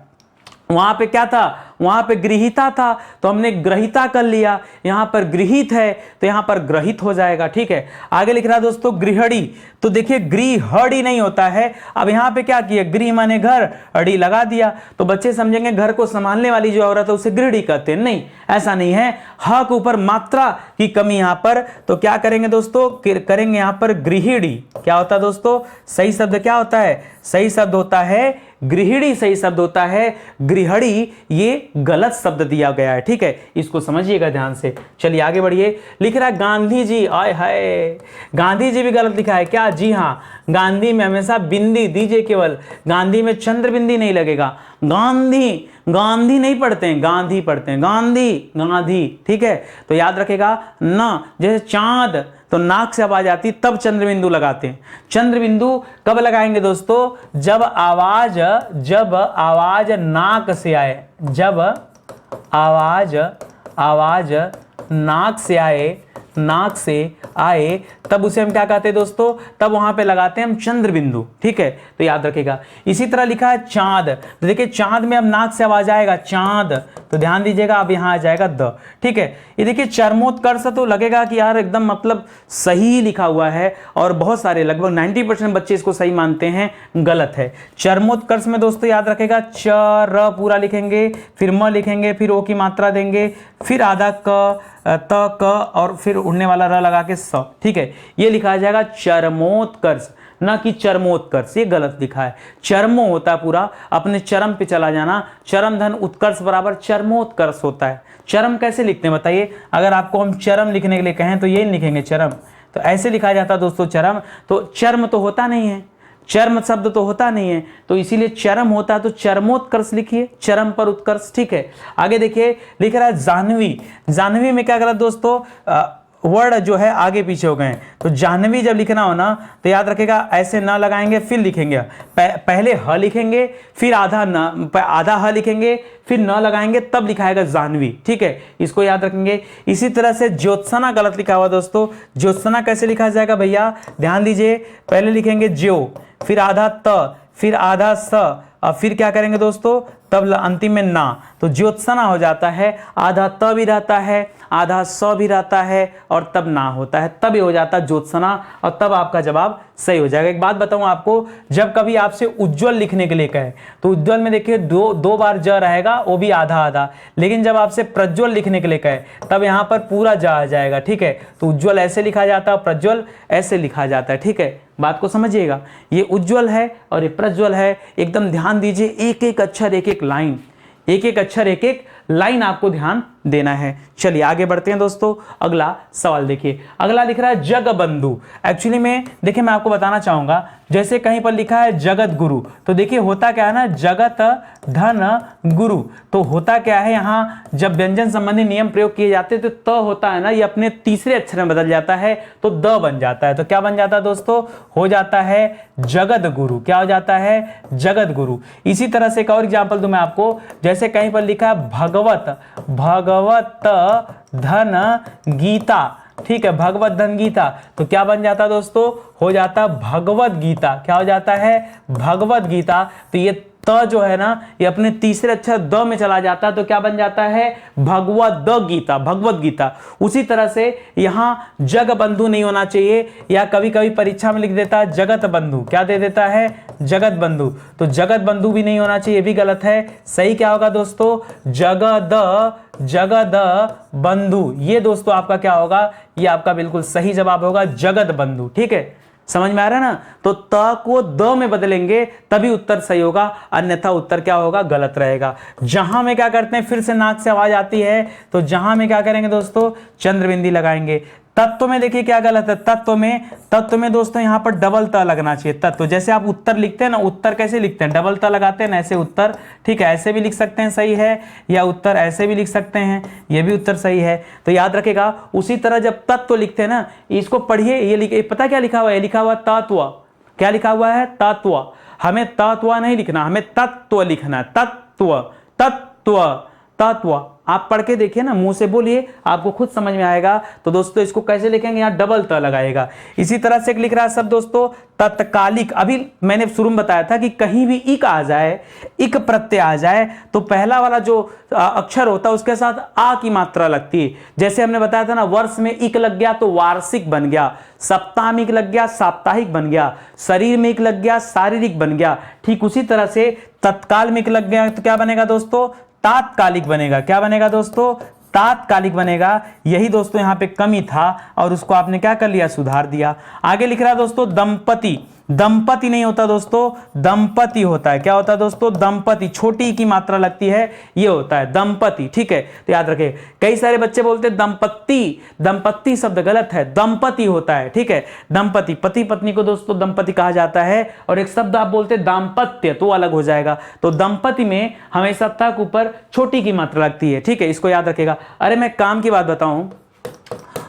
वहां पे क्या था? वहां पे गृहीता था, तो हमने ग्रहिता कर लिया, यहां पर गृहित है तो यहां पर ग्रहित हो जाएगा। ठीक है, आगे लिख रहा है दोस्तों गृहणी, तो देखिए गृहणी नहीं होता है। अब यहां पे क्या किया? गृह माने घर, अड़ी लगा दिया, तो बच्चे समझेंगे घर को संभालने वाली जो औरत है उसे गृहणी कहते हैं। नहीं, ऐसा नहीं है, ह के ऊपर मात्रा की कमी यहां पर, तो क्या करेंगे दोस्तों? करेंगे यहां पर गृहिणी। क्या होता है दोस्तों? सही शब्द क्या होता है? सही शब्द होता है गृहिणी, सही शब्द होता है गृहणी, ये गलत शब्द दिया गया है। ठीक है, इसको समझिएगा ध्यान से। चलिए आगे बढ़िए। लिख रहा है गांधी जी, आय हाय, गांधी जी भी गलत लिखा है क्या? जी हाँ, गांधी में हमेशा बिंदी दीजिए केवल, गांधी में चंद्र बिंदी नहीं लगेगा। गांधी, गांधी नहीं पढ़ते हैं, गांधी पढ़ते हैं, गांधी गांधी। ठीक है, तो याद रखेगा न, जैसे चांद तो नाक से आवाज आती तब चंद्र बिंदु लगाते हैं। चंद्र बिंदु कब लगाएंगे दोस्तों? जब आवाज नाक से आए, जब आवाज नाक से आए, नाक से आए तब उसे हम क्या कहते हैं दोस्तों, तब वहां पे लगाते हैं हम चंद्र बिंदु। ठीक है, तो याद रखिएगा। इसी तरह लिखा है चांद, तो देखिए चांद में अब नाक से आवाज आएगा चांद, तो ध्यान दीजिएगा अब यहां आ जाएगा द। ठीक है, ये देखिए चरमोत्कर्ष, तो लगेगा कि यार एकदम मतलब सही लिखा हुआ है, और बहुत सारे लगभग 90% बच्चे इसको सही मानते हैं, गलत है। चरमोत्कर्ष में दोस्तों याद रखेगा च र पूरा लिखेंगे, फिर म लिखेंगे, फिर ओ की मात्रा देंगे, फिर आधा क त क और फिर उड़ने वाला र लगा के स। ठीक है, ये लिखा जाएगा चरमोत्कर्ष, ना कि चरमोत्कर्ष, ये गलत लिखा है। चरमो होता है पूरा, अपने चरम पे चला जाना, चरम धन उत्कर्ष बराबर चरमोत्कर्ष होता है। चरम कैसे लिखते हैं बताइए, अगर आपको हम चरम लिखने के लिए कहें तो यही लिखेंगे चरम, तो ऐसे लिखा जाता है दोस्तों चरम। तो चर्म तो होता नहीं है, चर्म शब्द तो होता नहीं है, तो इसीलिए चरम होता है, तो चरमोत्कर्ष लिखिए, चरम पर उत्कर्ष। ठीक है, आगे देखिए लिख रहा है जाह्नवी। जाह्नवी में क्या करा दोस्तों, वर्ड जो है आगे पीछे हो गए, तो जाह्नवी जब लिखना हो ना तो याद रखेगा ऐसे न लगाएंगे, फिर लिखेंगे पहले ह लिखेंगे, फिर आधा ह लिखेंगे, फिर न लगाएंगे, तब लिखाएगा जाह्नवी। ठीक है, इसको याद रखेंगे। इसी तरह से ज्योत्सना गलत लिखा हुआ दोस्तों, ज्योत्सना कैसे लिखा जाएगा भैया, ध्यान दीजिए, पहले लिखेंगे ज्यो, फिर आधा त, फिर आधा स, और फिर क्या करेंगे दोस्तों, तब अंतिम में ना, तो ज्योत्सना हो जाता है, आधा त भी रहता है, आधा स भी रहता है, और तब ना होता है, तब ये हो जाता है ज्योत्सना, और तब आपका जवाब सही हो जाएगा। एक बात बताऊं आपको, जब कभी आपसे उज्जवल लिखने के लिए कहे तो उज्जवल में देखिए दो बार ज रहेगा, वो भी आधा आधा, लेकिन जब आपसे प्रज्वल लिखने के लिए कहे तब यहाँ पर पूरा ज आ जाएगा। ठीक है, तो उज्जवल ऐसे लिखा जाता है, प्रज्वल ऐसे लिखा जाता है। ठीक है, बात को समझिएगा, ये उज्जवल है और ये प्रज्वल है, एकदम ध्यान दीजिए, एक एक अक्षर एक एक लाइन, एक एक अक्षर एक एक लाइन आपको ध्यान देना है। चलिए आगे बढ़ते हैं दोस्तों, अगला सवाल देखिए, अगला लिख रहा है जगबंधु। एक्चुअली में देखिए मैं आपको बताना चाहूंगा, जैसे कहीं पर लिखा है जगत गुरु, तो देखिए होता क्या है ना, जगत धन गुरु, तो होता क्या है, यहाँ जब व्यंजन संबंधी नियम प्रयोग किए जाते हैं तो त होता है ना, ये अपने तीसरे अक्षर में बदल जाता है, तो द बन जाता है। तो क्या बन जाता है दोस्तों, हो जाता है जगत गुरु। क्या हो जाता है, जगत गुरु। इसी तरह से एक और एग्जाम्पल दूं मैं आपको, जैसे कहीं पर लिखा है भगवत, भगवत धन गीता। ठीक है, भगवत धन गीता, तो क्या बन जाता दोस्तों, हो जाता भगवत गीता। क्या हो जाता है, भगवत गीता। तो ये त जो है ना, ये अपने तीसरे अक्षर द में चला जाता है, तो क्या बन जाता है, भगवत द गीता, भगवत गीता। उसी तरह से यहाँ जग बंधु नहीं होना चाहिए, या कभी कभी परीक्षा में लिख देता है जगत बंधु, क्या दे देता है, जगत बंधु, तो जगत बंधु भी नहीं होना चाहिए, ये भी गलत है। सही क्या होगा दोस्तों, जगद बंधु, ये दोस्तों आपका क्या होगा, ये आपका बिल्कुल सही जवाब होगा, जगत बंधु। ठीक है, समझ में आ रहा है ना, तो त को द में बदलेंगे तभी उत्तर सही होगा, अन्यथा उत्तर क्या होगा, गलत रहेगा। जहां में क्या करते हैं, फिर से नाक से आवाज आती है, तो जहां में क्या करेंगे दोस्तों, चंद्रबिंदी लगाएंगे। तत्व में देखिए क्या गलत है, तत्व में दोस्तों यहां पर डबल त लगना चाहिए। तत्व जैसे आप उत्तर लिखते हैं ना, उत्तर कैसे लिखते हैं, डबल त लगाते हैं ना, ऐसे उत्तर। ठीक है, ऐसे भी लिख सकते हैं, सही है, या उत्तर ऐसे भी लिख सकते हैं, ये भी उत्तर सही है। तो याद रखेगा, उसी तरह जब तत्व लिखते हैं ना, इसको पढ़िए, ये पता क्या लिखा हुआ है, लिखा हुआ तत्व। क्या लिखा हुआ है, तत्व। हमें तत्व नहीं लिखना, हमें तत्व लिखना है, तत्व तत्व तत्व। आप पढ़ के देखिए ना, मुंह से बोलिए, आपको खुद समझ में आएगा। तो दोस्तों इसको कैसे लिखेंगे, यहाँ डबल त लगाएगा। इसी तरह से एक लिख रहा है सब दोस्तों तत्कालिक। अभी मैंने शुरू में बताया था कि कहीं भी इक आ जाए, इक प्रत्यय आ जाए, तो पहला वाला जो अक्षर होता है उसके साथ आ की मात्रा लगती है। जैसे हमने बताया था ना, वर्ष में इक लग गया तो वार्षिक बन गया, सप्ताह में इक लग गया साप्ताहिक बन गया, शरीर में इक लग गया शारीरिक बन गया। ठीक उसी तरह से तत्काल में इक लग गया तो क्या बनेगा दोस्तों, तात्कालिक बनेगा। क्या बनेगा दोस्तों, तात्कालिक बनेगा। यही दोस्तों यहाँ पे कमी था और उसको आपने क्या कर लिया, सुधार दिया। आगे लिख रहा है दोस्तों दंपति। दंपति नहीं होता दोस्तों, दंपति होता है। क्या होता है दोस्तों, दंपति, छोटी की मात्रा लगती है, ये होता है दंपति। ठीक है, तो याद रखें। कई सारे बच्चे बोलते हैं दंपत्ति, दंपत्ति शब्द गलत है, दंपति होता है। ठीक है, दंपति, पति पत्नी को दोस्तों दंपति कहा जाता है। और एक शब्द आप बोलते हैं दाम्पत्य, तो अलग हो जाएगा। तो दंपति में हमेशा तक ऊपर छोटी की मात्रा लगती है। ठीक है, इसको याद रखेगा। अरे मैं काम की बात बताऊं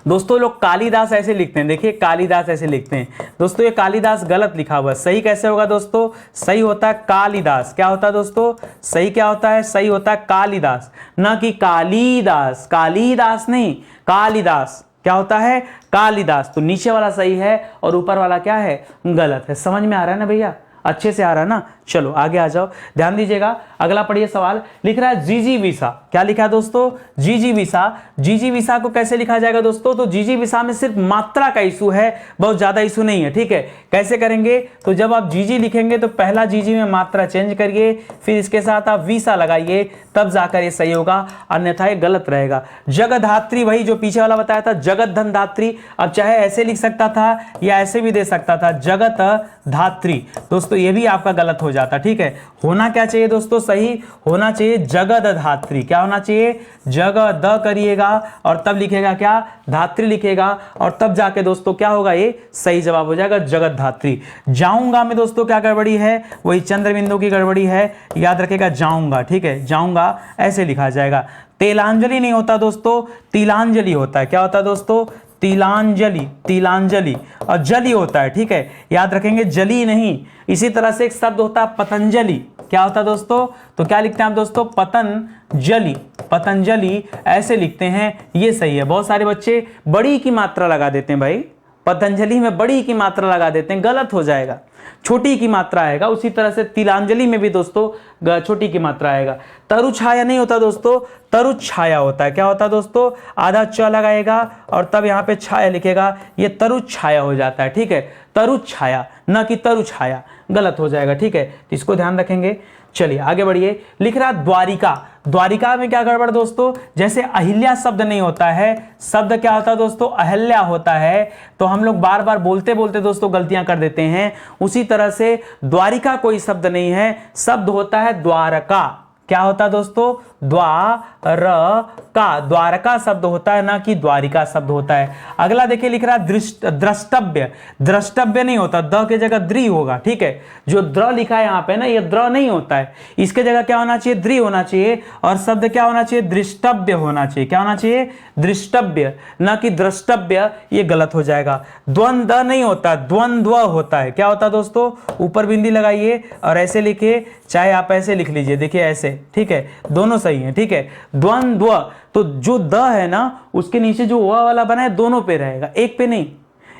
दोस्तों, लोग कालिदास ऐसे लिखते हैं, देखिए कालिदास ऐसे लिखते हैं दोस्तों, ये कालिदास गलत लिखा हुआ है। सही कैसे होगा दोस्तों, सही होता है कालिदास। क्या होता है दोस्तों, सही क्या होता है, सही होता है कालिदास, ना कि कालिदास। कालिदास नहीं, कालिदास। क्या होता है, कालिदास। तो नीचे वाला सही है और ऊपर वाला क्या है, गलत है। समझ में आ रहा है ना भैया, अच्छे से आ रहा है ना। चलो आगे आ जाओ, ध्यान दीजिएगा। अगला पढ़िए सवाल, लिख रहा है जिजीविसा। क्या लिखा है दोस्तों, जिजीविसा। जिजीविसा को कैसे लिखा जाएगा दोस्तों, तो जिजीविसा में सिर्फ मात्रा का इशू है, बहुत ज्यादा इशू नहीं है, ठीक है। कैसे करेंगे, तो जब आप जीजी लिखेंगे तो पहला जीजी में मात्रा चेंज करिए, फिर इसके साथ आप विसा लगाइए, तब जाकर ये सही होगा, अन्यथा ये गलत रहेगा। जगधात्री, वही जो पीछे वाला बताया था, जगत धन धात्री। अब चाहे ऐसे लिख सकता था या ऐसे भी दे सकता था, जगत धात्री। दोस्तों ये भी आपका गलत हो जाता, ठीक है। होना क्या चाहिए दोस्तों, सही होना चाहिए जगद धात्री। क्या होना चाहिए, जगद करिएगा और तब लिखेगा क्या, धात्री लिखेगा, और तब जाके दोस्तों क्या होगा, ये सही जवाब हो जाएगा, जगत धात्री। जाऊंगा में दोस्तों क्या गड़बड़ी है, वही चंद्रबिंदु की गड़बड़ी है, याद रखेगा जाऊंगा, ठीक है। जाऊंगा ऐसे लिखा जाएगा। तेलांजलि नहीं होता दोस्तों, तिलांजलि होता है। क्या होता है दोस्तों, तिलांजलि, तिलांजलि, और जली होता है, ठीक है, याद रखेंगे, जली नहीं। इसी तरह से एक शब्द होता है पतंजलि। क्या होता है दोस्तों, तो क्या लिखते हैं आप दोस्तों, पतंजलि, पतंजलि ऐसे लिखते हैं, ये सही है। बहुत सारे बच्चे बड़ी की मात्रा लगा देते हैं भाई, पतंजलि में बड़ी की मात्रा लगा देते हैं, गलत हो जाएगा, छोटी की मात्रा आएगा। उसी तरह से तिलांजलि में भी दोस्तों छोटी की मात्रा आएगा। तरु छाया नहीं होता दोस्तों, तरु छाया होता है। क्या होता है दोस्तों, आधा च लगाएगा और तब यहाँ पे छाया लिखेगा, ये तरु छाया हो जाता है, ठीक है। तरु छाया, न कि तरु छाया, गलत हो जाएगा, ठीक है। तो इसको ध्यान रखेंगे। चलिए आगे बढ़िए, लिख रहा द्वारिका। द्वारिका में क्या गड़बड़ दोस्तों, जैसे अहिल्या शब्द नहीं होता है, शब्द क्या होता है दोस्तों, अहल्या होता है। तो हम लोग बार बार बोलते बोलते दोस्तों गलतियां कर देते हैं। उसी तरह से द्वारिका कोई शब्द नहीं है, शब्द होता है द्वारका। क्या होता है दोस्तों, द्वारका, द्वारका शब्द होता है, ना कि द्वारिका शब्द होता है। अगला देखिए, लिख रहा है द्रष्टव्य। द्रष्टव्य नहीं होता, द के जगह द्रि होगा, ठीक है। जो द्र लिखा है यहाँ पे ना, ये द्र नहीं होता है, इसके जगह क्या होना चाहिए, द्रि होना चाहिए, और शब्द क्या होना चाहिए, दृष्टव्य होना चाहिए। क्या होना चाहिए, दृष्टव्य, ना कि द्रष्टव्य, ये गलत हो जाएगा। द्वंद्व नहीं होता, द्वंद्व होता है। क्या होता है दोस्तों, ऊपर बिंदी लगाइए और ऐसे लिखिए, चाहे आप ऐसे लिख लीजिए, देखिए ऐसे, ठीक है, दोनों सही है, ठीक है। द्वंद्व, तो जो द है ना, उसके नीचे जो व वाला बना है, दोनों पे रहेगा, एक पे नहीं,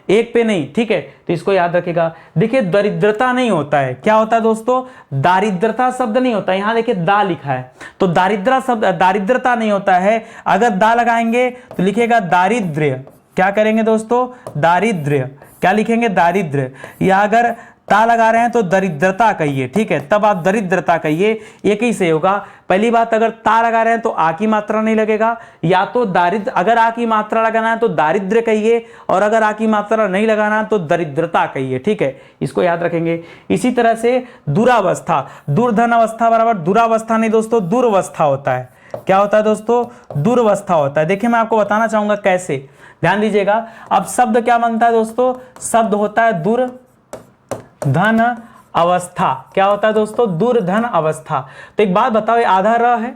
एक पे नहीं, ठीक है। तो इसको याद रखिएगा। देखिए दरिद्रता नहीं होता है। क्या होता है दोस्तों, दारिद्रता शब्द नहीं होता, यहां देखिए दा लिखा है, तो दारिद्र शब्द, दारिद्रता नहीं होता है। अगर दा लगाएंगे तो लिखेगा दारिद्र्य। क्या करेंगे दोस्तों, दारिद्र्य। क्या लिखेंगे, दारिद्र्य। या अगर ता लगा रहे हैं तो दरिद्रता कहिए, ठीक है, तब आप दरिद्रता कहिए, एक ही से होगा। पहली बात, अगर ता लगा रहे हैं तो आ की मात्रा नहीं लगेगा, या तो दारिद्र, अगर आ की मात्रा लगाना है तो दारिद्र्य कहिए, और अगर आ की मात्रा नहीं लगाना है तो दरिद्रता कहिए, ठीक है, इसको याद रखेंगे। इसी तरह से दुरावस्था, दुर्धन अवस्था बराबर दुरावस्था नहीं दोस्तों, दुर्वस्था होता है। क्या होता है दोस्तों, दुर्वस्था होता है। देखिए मैं आपको बताना चाहूंगा कैसे, ध्यान दीजिएगा। अब शब्द क्या बनता है दोस्तों, शब्द होता है दुर्धन अवस्था। क्या होता है दोस्तों, दुर्धन अवस्था। तो एक बात बताओ, ये आधा र है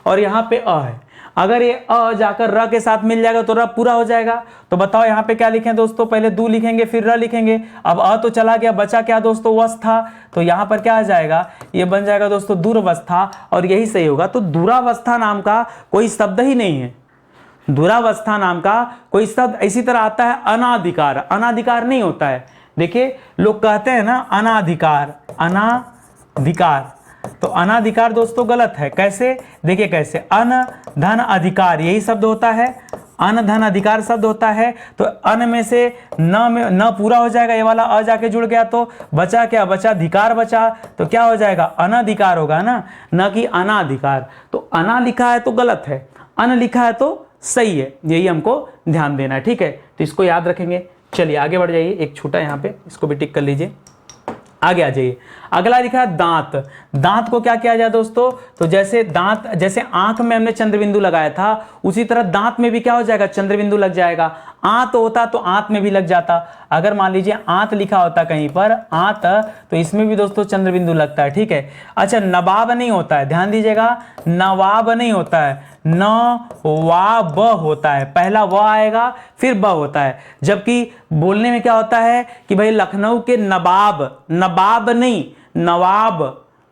और यहाँ पे अ है, अगर ये अ जाकर र के साथ मिल जाएगा तो र पूरा हो जाएगा। तो बताओ यहाँ पे क्या लिखें दोस्तों, पहले दू लिखेंगे फिर र लिखेंगे। अब अ तो चला गया, बचा क्या दोस्तों, वस्था। तो यहाँ पर क्या आ जाएगा, ये बन जाएगा दोस्तों दुर्वस्था, और यही सही होगा। तो दुरावस्था नाम का कोई शब्द ही नहीं है, दुरावस्था नाम का कोई शब्द। इसी तरह आता है अनाधिकार, अनाधिकार नहीं होता है। देखिए लोग कहते हैं ना अनाधिकार, अनाधिकार, तो अनाधिकार दोस्तों गलत है। कैसे, देखिए कैसे, अन धन अधिकार यही शब्द होता है, अन धन अधिकार शब्द होता है। तो अन में से न में न पूरा हो जाएगा, ये वाला अ जाके जुड़ गया, तो बचा क्या, बचा अधिकार बचा, तो क्या हो जाएगा, अनाधिकार होगा ना, न कि अनाधिकार। तो अना लिखा है तो गलत है, अन लिखा है तो सही है, यही हमको ध्यान देना है, ठीक है। तो इसको याद रखेंगे। चलिए आगे बढ़ जाइए, एक छोटा यहाँ पे इसको भी टिक कर लीजिए, आगे आ जाइए। अगला लिखा है दांत। दांत को क्या किया जाए दोस्तों, तो जैसे दांत, जैसे आंख में हमने चंद्रबिंदु लगाया था, उसी तरह दांत में भी क्या हो जाएगा, चंद्रबिंदु लग जाएगा। आंत होता तो आंत में भी लग जाता। अगर मान लीजिए आंत लिखा होता कहीं पर, आंत, तो इसमें भी दोस्तों चंद्रबिंदु लगता है, ठीक है। अच्छा नवाब नहीं होता है, ध्यान दीजिएगा, नवाब नहीं होता है, न वा ब होता है, पहला व आएगा फिर ब होता है। जबकि बोलने में क्या होता है कि भाई लखनऊ के नवाब, नवाब नहीं नवाब,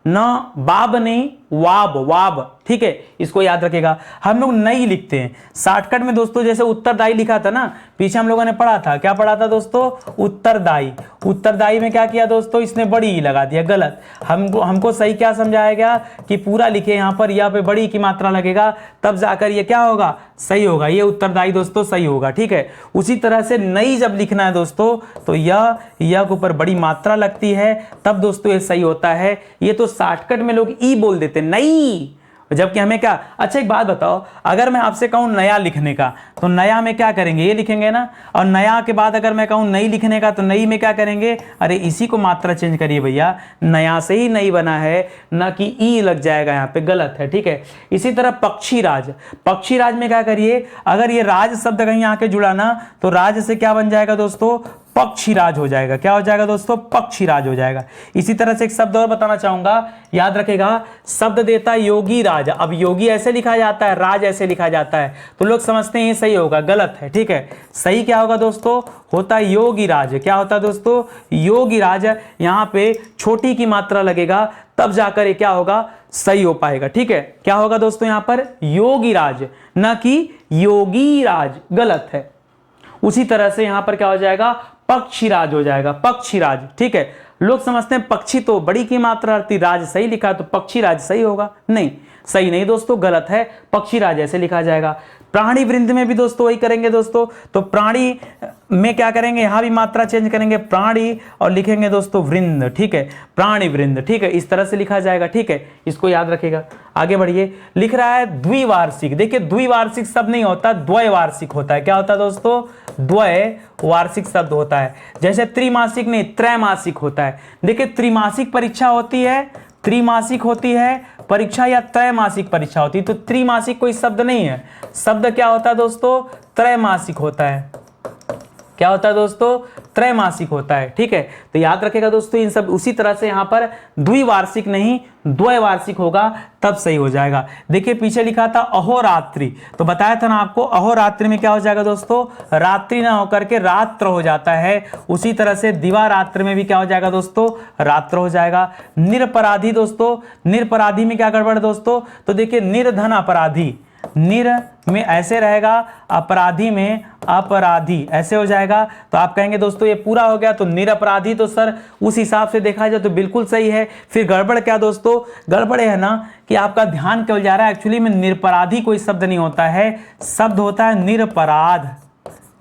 न बाब नहीं वाब, वाब, ठीक है, इसको याद रखेगा। हम लोग नई लिखते हैं शॉर्टकट में दोस्तों, जैसे उत्तरदायी लिखा था ना, पीछे हम लोगों ने पढ़ा था, क्या पढ़ा था दोस्तों, उत्तरदायी। उत्तरदायी में क्या किया दोस्तों, इसने बड़ी ई लगा दिया, गलत। हमको सही क्या समझाया गया कि पूरा लिखे, यहाँ पर या पे बड़ी की मात्रा लगेगा, तब जाकर ये क्या होगा, सही होगा, ये उत्तरदायी दोस्तों सही होगा, ठीक है। उसी तरह से नई जब लिखना है दोस्तों, तो यह के ऊपर बड़ी मात्रा लगती है, तब दोस्तों ये सही होता है। ये तो शॉर्टकट में लोग ई बोल देते, नई, जबकि हमें क्या। अच्छा एक बात बताओ, अगर मैं आपसे कहूं नया लिखने का, तो नया में क्या करेंगे, ये लिखेंगे ना, और नया के बाद अगर मैं कहूं नई लिखने का, तो नई में क्या करेंगे, अरे इसी को मात्रा चेंज करिए भैया, नया से ही नई बना है, ना कि ई लग जाएगा यहाँ पे, गलत है, ठीक है। इसी तरह पक्षी राज, पक्षी राज में क्या करिए, अगर ये राज शब्द कहीं आके जुड़ा ना, तो राज से क्या बन जाएगा दोस्तों, पक्षीराज हो जाएगा। क्या हो जाएगा दोस्तों, पक्षीराज हो जाएगा। इसी तरह से एक शब्द और बताना चाहूंगा, याद रखेगा, शब्द देता योगी राज। अब योगी ऐसे लिखा जाता है, राज ऐसे लिखा जाता है, तो लोग समझते हैं ये सही होगा, गलत है, ठीक है। सही क्या होगा दोस्तों, होता है योगी राज। क्या होता है दोस्तों, योगी राज। यहाँ पे छोटी की मात्रा लगेगा, तब जाकर ये क्या होगा, सही हो पाएगा, ठीक है। क्या होगा दोस्तों, यहाँ पर योगी राज, ना कि योगी राज, गलत है। उसी तरह से यहां पर क्या हो जाएगा, पक्षीराज हो जाएगा, पक्षीराज, ठीक है। लोग समझते हैं पक्षी तो बड़ी की मात्रा रहती, राज सही लिखा तो पक्षीराज सही होगा, नहीं, सही नहीं दोस्तों, गलत है, पक्षीराज ऐसे लिखा जाएगा। प्राणी वृंद में भी दोस्तों वही करेंगे दोस्तों, तो प्राणी में क्या करेंगे, यहां भी मात्रा चेंज करेंगे, प्राणी, और लिखेंगे दोस्तों वृंद, ठीक है, प्राणी वृंद, ठीक है, इस तरह से लिखा जाएगा, ठीक है, इसको याद रखेगा। आगे बढ़िए, लिख रहा है द्विवार्षिक। देखिए द्विवार्षिक शब्द नहीं होता, द्वैवार्षिक होता है। क्या होता है दोस्तों, द्वैवार्षिक शब्द होता है। जैसे त्रिमासिक नहीं, त्रैमासिक होता है। देखिए त्रिमासिक परीक्षा होती है, त्रिमासिक होती है परीक्षा, या त्रैमासिक परीक्षा होती है। तो त्रिमासिक कोई शब्द नहीं है, शब्द क्या होता है दोस्तों, त्रैमासिक होता है। क्या होता है दोस्तों, त्रैमासिक होता है, ठीक है। तो याद रखेगा दोस्तों इन सब। उसी तरह से यहां पर द्विवार्षिक नहीं, द्वैवार्षिक होगा, तब सही हो जाएगा। देखिए पीछे लिखा था अहोरात्रि, तो बताया था ना आपको, अहोरात्रि में क्या हो जाएगा दोस्तों, रात्रि ना होकर के रात्र हो जाता है। उसी तरह से दिवारात्र में भी क्या हो जाएगा दोस्तों, रात्र हो जाएगा। निरपराधी दोस्तों, निरपराधी में क्या गड़बड़ दोस्तों, तो देखिए निर्धन अपराधी, निर में ऐसे रहेगा, अपराधी में अपराधी ऐसे हो जाएगा। तो आप कहेंगे दोस्तों ये पूरा हो गया, तो निरपराधी, तो सर उस हिसाब से देखा जाए तो बिल्कुल सही है। फिर गड़बड़ क्या दोस्तों, गड़बड़ है ना कि आपका ध्यान केवल जा रहा है, एक्चुअली में निरपराधी कोई शब्द नहीं होता है, शब्द होता है निरपराध।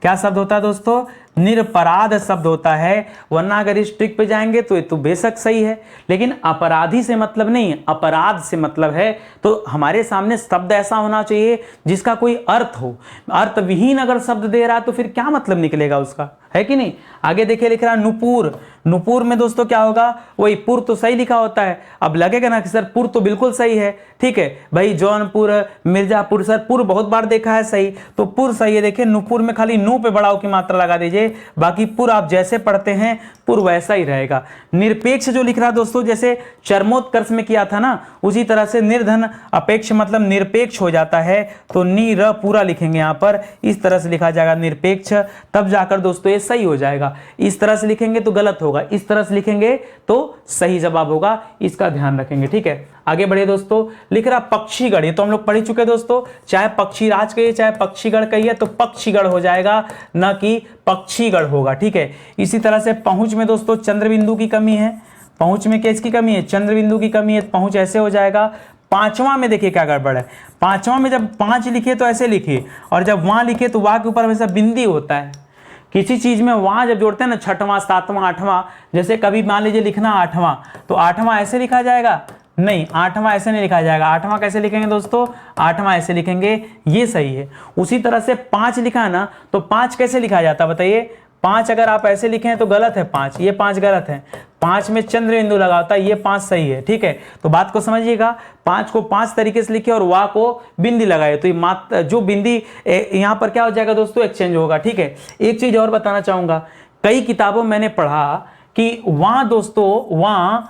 क्या शब्द होता है दोस्तों, निरपराध शब्द होता है। वरना अगर इस ट्रिक पे जाएंगे तो ये तो बेशक सही है, लेकिन अपराधी से मतलब नहीं है, अपराध से मतलब है। तो हमारे सामने शब्द ऐसा होना चाहिए जिसका कोई अर्थ हो। अर्थ विहीन अगर शब्द दे रहा है तो फिर क्या मतलब निकलेगा उसका, है कि नहीं। आगे देखिए लिख रहा है नुपुर। नुपुर में दोस्तों क्या होगा, वही पुर तो सही लिखा होता है। अब लगेगा ना कि सर पुर तो बिल्कुल सही है, ठीक है भाई, जौनपुर, मिर्जापुर, सर पुर बहुत बार देखा है सही, तो पुर सही है। देखिए नुपुर में खाली नु पे बड़ाव की मात्रा लगा दीजिए, बाकी पुर आप जैसे पढ़ते हैं पुर वैसा ही रहेगा। निरपेक्ष जो लिख रहा है दोस्तों, जैसे चरमोत्कर्ष में किया था ना, उसी तरह से निर्धन अपेक्ष मतलब निरपेक्ष हो जाता है। तो नीर पूरा लिखेंगे यहाँ पर, इस तरह से लिखा जाएगा निरपेक्ष, तब जाकर दोस्तों ये सही हो जाएगा। इस तरह से लिखेंगे तो गलत होगा, इस तरह से लिखेंगे तो सही जवाब होगा, इसका ध्यान रखेंगे, ठीक है। आगे बढ़िए दोस्तों, लिख रहा पक्षीगढ़, ये तो हम लोग पढ़ चुके दोस्तों, चाहे पक्षीराज कहिए चाहे पक्षीगढ़ कहिए, तो पक्षीगढ़ हो जाएगा, ना कि पक्षीगढ़ होगा, ठीक है। इसी तरह से पहुंच में दोस्तों चंद्रबिंदु की कमी है, पहुंच में किसकी कमी है, चंद्रबिंदु की कमी है, पहुंच ऐसे हो जाएगा। पांचवा में देखिए क्या गड़बड़ है, पांचवा में जब 5 लिखे तो ऐसे लिखिए, और जब वहां लिखे तो वहां के ऊपर हमेशा बिंदी होता है। किसी चीज में वहां जब जोड़ते हैं ना, 6वां 7वां 8वां, जैसे कभी मान लीजिए लिखना 8वां, तो 8वां ऐसे लिखा जाएगा, नहीं 8वां ऐसे नहीं लिखा जाएगा। 8वां कैसे लिखेंगे दोस्तों, 8वां ऐसे लिखेंगे, ये सही है। उसी तरह से 5 लिखा है ना, तो 5 कैसे लिखा जाता है बताइए। 5 अगर आप ऐसे लिखे हैं तो गलत है, 5 ये 5 गलत है। 5 में चंद्र बिंदु लगा होता है, ये 5 सही है, ठीक है। तो बात को समझिएगा, 5 को 5 तरीके से लिखे और वाह को बिंदी लगाए, तो ये जो बिंदी यहाँ पर क्या हो जाएगा दोस्तों, एक्सचेंज होगा, ठीक है। एक चीज और बताना चाहूंगा, कई किताबों मैंने पढ़ा कि वहां दोस्तों, वहां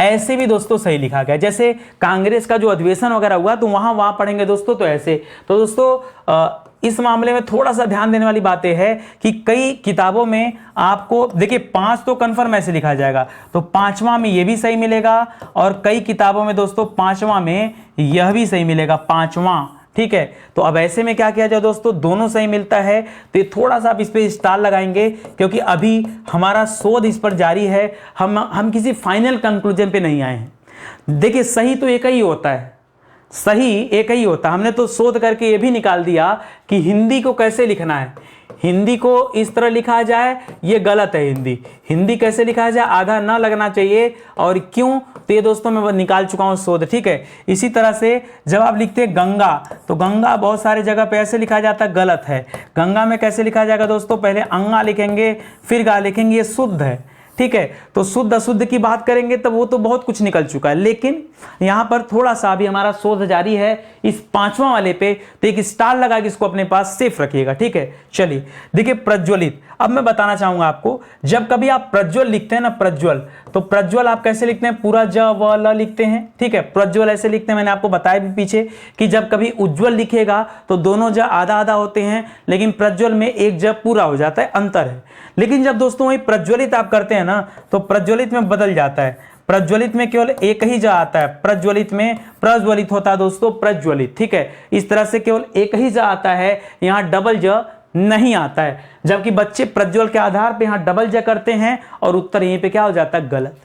ऐसे भी दोस्तों सही लिखा गया। जैसे कांग्रेस का जो अधिवेशन वगैरह हुआ तो वहां पढ़ेंगे दोस्तों तो ऐसे। तो दोस्तों इस मामले में थोड़ा सा ध्यान देने वाली बातें है कि कई किताबों में आपको देखिए 5 तो कंफर्म ऐसे लिखा जाएगा, तो 5वां में ये भी सही मिलेगा, और कई किताबों में दोस्तों 5वां में यह भी सही मिलेगा, 5वां। ठीक है, तो अब ऐसे में क्या किया जाए दोस्तों, दोनों सही मिलता है तो ये थोड़ा सा आप इस पे स्टार लगाएंगे, क्योंकि अभी हमारा शोध इस पर जारी है, हम किसी फाइनल कंक्लूजन पे नहीं आए हैं। देखिए सही तो एक ही होता है, सही एक ही होता है। हमने तो शोध करके ये भी निकाल दिया कि हिंदी को कैसे लिखना है, हिंदी को इस तरह लिखा जाए, ये गलत है। हिंदी कैसे लिखा जाए, आधा ना लगना चाहिए, और क्यों, तो ये दोस्तों मैं निकाल चुका हूं शोध। ठीक है, इसी तरह से जब आप लिखते हैं गंगा, तो गंगा बहुत सारे जगह पे ऐसे लिखा जाता है, गलत है। गंगा में कैसे लिखा जाएगा दोस्तों, पहले अंगा लिखेंगे फिर गा लिखेंगे, ये शुद्ध है। ठीक है, तो शुद्ध अशुद्ध की बात करेंगे तब वो तो बहुत कुछ निकल चुका है, लेकिन यहां पर थोड़ा सा अभी हमारा शोध जारी है इस 5वां वाले पे, तो एक स्टार लगा के इसको अपने पास सेफ रखिएगा। ठीक है, चलिए देखिए प्रज्वलित। अब मैं बताना चाहूंगा आपको, जब कभी आप प्रज्वल लिखते हैं ना, प्रज्वल, तो प्रज्वल आप कैसे लिखते हैं, पूरा ज व ल लिखते हैं। ठीक है, प्रज्वल ऐसे लिखते हैं, मैंने आपको बताया भी पीछे कि जब कभी उज्ज्वल लिखेगा तो दोनों ज आधा आधा होते हैं, लेकिन प्रज्वल में एक ज पूरा हो जाता है, अंतर है। लेकिन जब दोस्तों वही प्रज्वलित आप करते हैं ना, तो प्रज्वलित में बदल जाता है, प्रज्वलित में केवल एक ही ज आता है, प्रज्वलित में प्रज्वलित होता है दोस्तों, प्रज्वलित। ठीक है, इस तरह से केवल एक ही ज आता है, यहाँ डबल ज नहीं आता है, जबकि बच्चे प्रज्वल के आधार पे यहाँ डबल ज करते हैं और उत्तर यहीं पे क्या हो जाता है, गलत।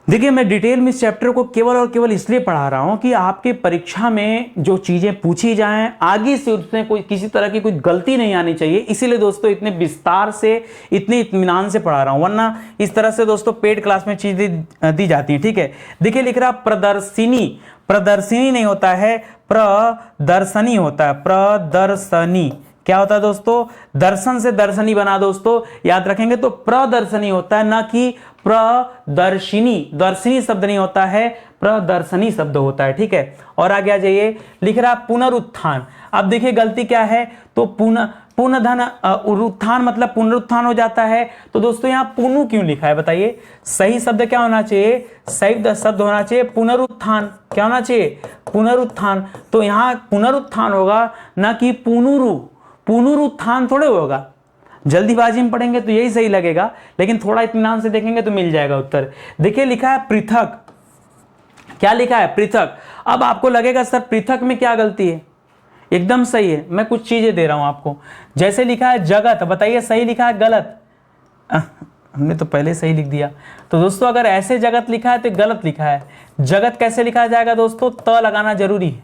देखिए मैं डिटेल में इस चैप्टर को केवल और केवल इसलिए पढ़ा रहा हूं कि आपके परीक्षा में जो चीजें पूछी जाएं आगे से उसमें कोई किसी तरह की कोई गलती नहीं आनी चाहिए, इसीलिए दोस्तों इतने विस्तार से, इतने इत्मीनान से पढ़ा रहा हूं, वरना इस तरह से दोस्तों पेड क्लास में चीजें दी जाती हैं। ठीक है, देखिए लिख रहा प्रदर्शिनी, प्रदर्शिनी नहीं होता है, प्रदर्शनी होता है, प्रदर्शनी। क्या होता है दोस्तों, दर्शन से दर्शनी बना दोस्तों, याद रखेंगे, तो प्रदर्शनी होता है, ना कि प्रदर्शिनी। दर्शनी शब्द नहीं होता है, प्रदर्शनी शब्द होता है। ठीक है, और आगे आ जाइए, लिख रहा पुनरुत्थान। अब देखिए गलती क्या है, तो पुनर्धन उत्थान मतलब पुनरुत्थान हो जाता है, तो दोस्तों यहाँ पुनु क्यों लिखा है बताइए, सही शब्द क्या होना चाहिए, सही शब्द होना चाहिए पुनरुत्थान। क्या होना चाहिए, पुनरुत्थान, तो यहाँ पुनरुत्थान होगा, ना कि पुनुरु। पुनरुत्थान थोड़े होगा, जल्दीबाजी में पढ़ेंगे तो यही सही लगेगा, लेकिन थोड़ा इत्मीनान से देखेंगे तो मिल जाएगा उत्तर। देखिए लिखा है पृथक, क्या लिखा है, पृथक। अब आपको लगेगा सर पृथक में क्या गलती है, एकदम सही है, मैं कुछ चीजें दे रहा हूं आपको। जैसे लिखा है जगत, बताइए सही लिखा है गलत, हमने तो पहले सही लिख दिया। तो दोस्तों अगर ऐसे जगत लिखा है तो गलत लिखा है। जगत कैसे लिखा जाएगा दोस्तों, त लगाना जरूरी है।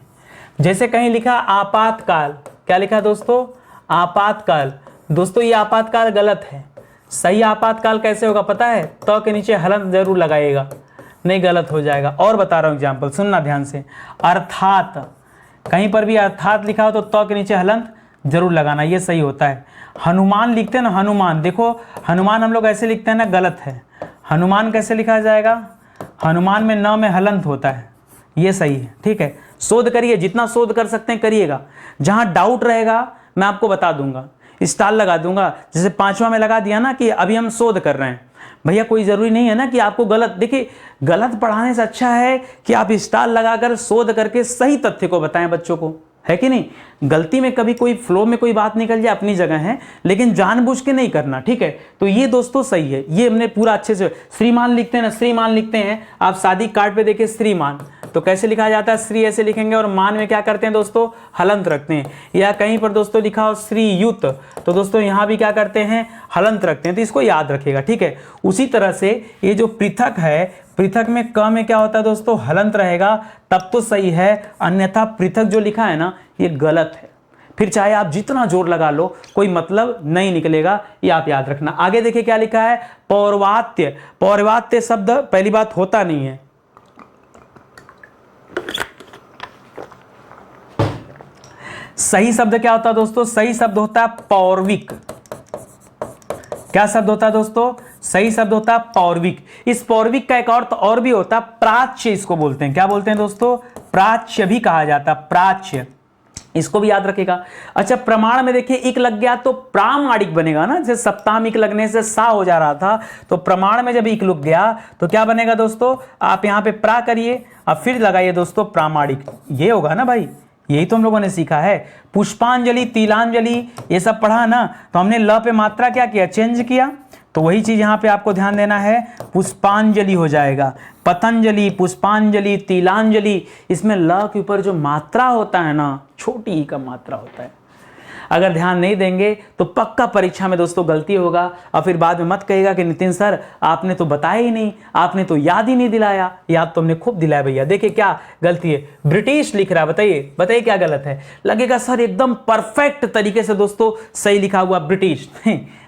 जैसे कहीं लिखा आपातकाल, क्या लिखा दोस्तों, आपातकाल, दोस्तों ये आपातकाल गलत है। सही आपातकाल कैसे होगा पता है, त के नीचे हलंत जरूर लगाइएगा, नहीं गलत हो जाएगा। और बता रहा हूं एग्जाम्पल, सुनना ध्यान से, अर्थात, कहीं पर भी अर्थात लिखा हो तो त के नीचे हलंत जरूर लगाना, ये सही होता है। हनुमान लिखते हैं ना, हनुमान, देखो हनुमान हम लोग ऐसे लिखते हैं ना, गलत है। हनुमान कैसे लिखा जाएगा, हनुमान में न में हलंत होता है, ये सही है। ठीक है, शोध करिए, जितना शोध कर सकते हैं करिएगा, जहां डाउट रहेगा मैं आपको बता दूंगा, स्टार लगा दूंगा। जैसे 5वां में लगा दिया ना कि अभी हम शोध कर रहे हैं, भैया कोई जरूरी नहीं है ना कि आपको गलत, देखिए गलत पढ़ाने से अच्छा है कि आप स्टार लगाकर शोध करके सही तथ्य को बताएं बच्चों को, है कि नहीं। गलती में कभी कोई फ्लो में कोई बात निकल जाए अपनी जगह है, लेकिन जानबूझ के नहीं करना। ठीक है, तो ये दोस्तों सही है, ये हमने पूरा अच्छे से। श्रीमान लिखते हैं ना, श्रीमान लिखते हैं, आप शादी कार्ड पे देखिए श्रीमान, तो कैसे लिखा जाता है, श्री ऐसे लिखेंगे, और मान में क्या करते हैं दोस्तों, हलंत रखते हैं। या कहीं पर दोस्तों लिखा हो श्रीयुत, तो दोस्तों यहाँ भी क्या करते हैं, हलंत रखते हैं, तो इसको याद रखिएगा। ठीक है, उसी तरह से ये जो पृथक है, पृथक में क में क्या होता है दोस्तों, हलंत रहेगा, तब तो सही है, अन्यथा पृथक जो लिखा है ना ये गलत है। फिर चाहे आप जितना जोर लगा लो कोई मतलब नहीं निकलेगा, ये आप याद रखना। आगे देखिए क्या लिखा है, पौर्वात्य। पौर्वात्य शब्द पहली बात होता नहीं है, सही शब्द क्या होता है दोस्तों, सही शब्द होता है पौर्विक। क्या शब्द होता है दोस्तों, सही शब्द होता है पौर्विक। इस पौर्विक का एक अर्थ और भी होता है, प्राच्य इसको बोलते हैं। क्या बोलते हैं दोस्तों, प्राच्य भी कहा जाता है, प्राच्य, इसको भी याद रखेगा। अच्छा, प्रमाण में देखिए इक लग गया तो प्रामाणिक बनेगा ना, जैसे सप्ताह इक लगने से सा हो जा रहा था, तो प्रमाण में जब इक लग गया तो क्या बनेगा दोस्तों, आप यहां पे प्रा करिए, अब फिर लगाइए दोस्तों प्रामाणिक, ये होगा ना भाई, यही तो हम लोगों ने सीखा है। पुष्पांजलि, तिलांजलि ये सब पढ़ा ना, तो हमने ल पे मात्रा क्या किया, चेंज किया। तो वही चीज यहां पे आपको ध्यान देना है, पुष्पांजलि हो जाएगा। पतंजलि, पुष्पांजलि, तिलांजलि, इसमें ल के ऊपर जो मात्रा होता है ना, छोटी ही का मात्रा होता है। अगर ध्यान नहीं देंगे तो पक्का परीक्षा में दोस्तों गलती होगा, और फिर बाद में मत कहिएगा कि नितिन सर आपने तो बताया ही नहीं, आपने तो याद ही नहीं दिलाया। याद तो हमने खूब दिलाया भैया। देखिए क्या गलती है, ब्रिटिश लिख रहा है, बताइए बताइए क्या गलत है। लगेगा सर एकदम परफेक्ट तरीके से दोस्तों सही लिखा हुआ ब्रिटिश,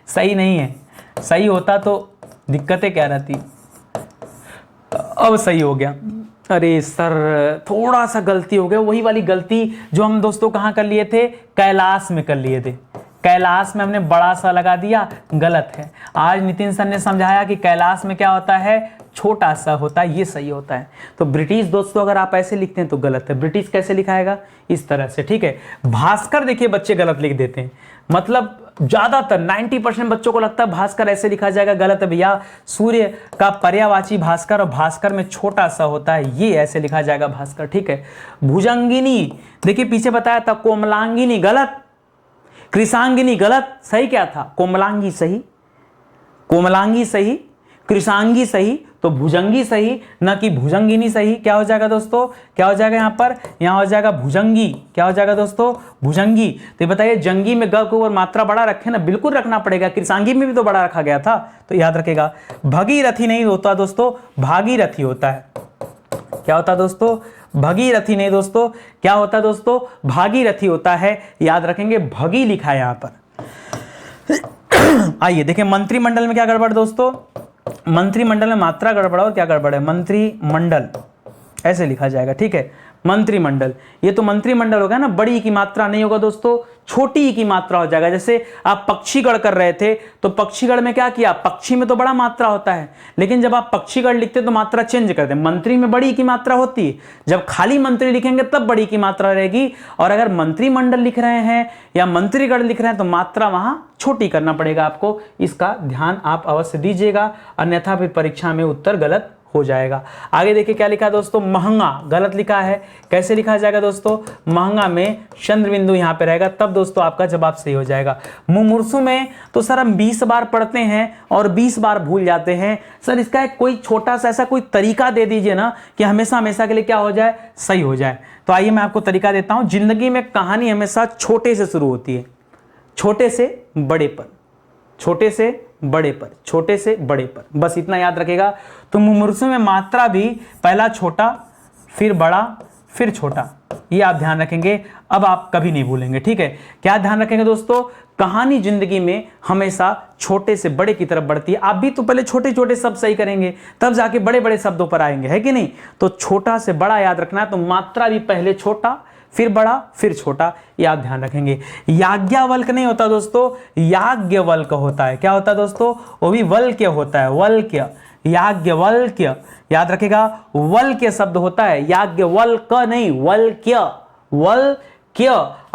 सही नहीं है। सही होता तो दिक्कतें क्या रहती। अब सही हो गया। अरे सर थोड़ा सा गलती हो गया, वही वाली गलती जो हम दोस्तों कहाँ कर लिए थे, कैलाश में कर लिए थे। कैलाश में हमने बड़ा सा लगा दिया, गलत है। आज नितिन सर ने समझाया कि कैलाश में क्या होता है, छोटा सा होता है, ये सही होता है। तो ब्रिटिश दोस्तों अगर आप ऐसे लिखते हैं तो गलत है। ब्रिटिश कैसे लिखाएगा, इस तरह से, ठीक है। भास्कर देखिए बच्चे गलत लिख देते हैं, मतलब ज्यादातर 90% बच्चों को लगता है भास्कर ऐसे लिखा जाएगा, गलत है भैया। सूर्य का पर्यायवाची भास्कर, और भास्कर में छोटा सा होता है, ये ऐसे लिखा जाएगा भास्कर, ठीक है। भुजंगिनी देखिए पीछे बताया था, कोमलांगिनी गलत, कृषांगिनी गलत, सही क्या था, कोमलांगी सही, कोमलांगी सही, कृषांगी सही, तो भुजंगी सही, न कि भुजंगिनी सही। क्या हो जाएगा दोस्तों, क्या हो जाएगा यहाँ पर, यहाँ हो जाएगा भुजंगी। क्या हो जाएगा दोस्तों, भुजंगी। तो बताइए जंगी में ग को और मात्रा बड़ा रखे ना, बिल्कुल रखना पड़ेगा। कृषांगी में भी तो बड़ा रखा गया था, तो याद रखेगा। भगीरथी नहीं होता दोस्तों, भागीरथी होता है। क्या होता दोस्तों, भगीरथी नहीं दोस्तों, क्या होता दोस्तों, भागीरथी होता है, याद रखेंगे। भगी लिखा है यहाँ पर। आइए देखिए मंत्रिमंडल में क्या गड़बड़ दोस्तों, मंत्रिमंडल में मात्रा गड़बड़ और क्या गड़बड़ है, मंत्रिमंडल ऐसे लिखा जाएगा, ठीक है। मंत्रिमंडल, ये तो मंत्रिमंडल होगा ना, बड़ी ई की मात्रा नहीं होगा दोस्तों, छोटी ई की मात्रा हो जाएगा। जैसे आप पक्षीगढ़ कर रहे थे तो पक्षीगढ़ में क्या किया, पक्षी में तो बड़ा मात्रा होता है, लेकिन जब आप पक्षीगढ़ लिखते तो मात्रा चेंज करते। मंत्री में बड़ी ई की मात्रा होती है, जब खाली मंत्री लिखेंगे तब बड़ी की मात्रा रहेगी, और अगर मंत्रिमंडल लिख रहे हैं या मंत्रीगढ़ लिख रहे हैं तो मात्रा वहां छोटी करना पड़ेगा आपको। इसका ध्यान आप अवश्य दीजिएगा, अन्यथा फिर परीक्षा में उत्तर गलत हो जाएगा। आगे देखिए क्या लिखा है दोस्तों, महंगा गलत लिखा है। कैसे लिखा जाएगा दोस्तों, महंगा में चंद्र बिंदु यहां पे रहेगा, तब दोस्तों आपका जवाब सही हो जाएगा। मुमूर्षु में तो सर हम 20 बार पढ़ते हैं और 20 बार भूल जाते हैं। सर इसका एक कोई छोटा सा ऐसा कोई तरीका दे दीजिए ना कि हमेशा हमेशा के लिए क्या हो जाए, सही हो जाए। तो आइए मैं आपको तरीका देता हूं। जिंदगी में कहानी हमेशा छोटे से शुरू होती है, छोटे से बड़े पर, छोटे से बड़े पर, छोटे से बड़े पर, बस इतना याद रखेगा। तो मुमूर्षु में मात्रा भी पहला छोटा फिर बड़ा फिर छोटा, ये आप ध्यान रखेंगे। अब आप कभी नहीं भूलेंगे, ठीक है। क्या ध्यान रखेंगे दोस्तों, कहानी जिंदगी में हमेशा छोटे से बड़े की तरफ बढ़ती है। आप भी तो पहले छोटे छोटे शब्द सही करेंगे तब जाके बड़े बड़े शब्दों पर आएंगे, है कि नहीं। तो छोटा से बड़ा याद रखना है, तो मात्रा भी पहले छोटा फिर बड़ा फिर छोटा, ये आप ध्यान रखेंगे। याज्ञवल्क नहीं होता दोस्तों, याज्ञवल्क होता है। क्या होता है दोस्तों, वो भी वल्क्य होता है, वल्क्य, याज्ञवल्क्य, याद रखेगा। वल्क्य शब्द होता है, याज्ञवल्क नहीं, वल्क्य, वल्क्य,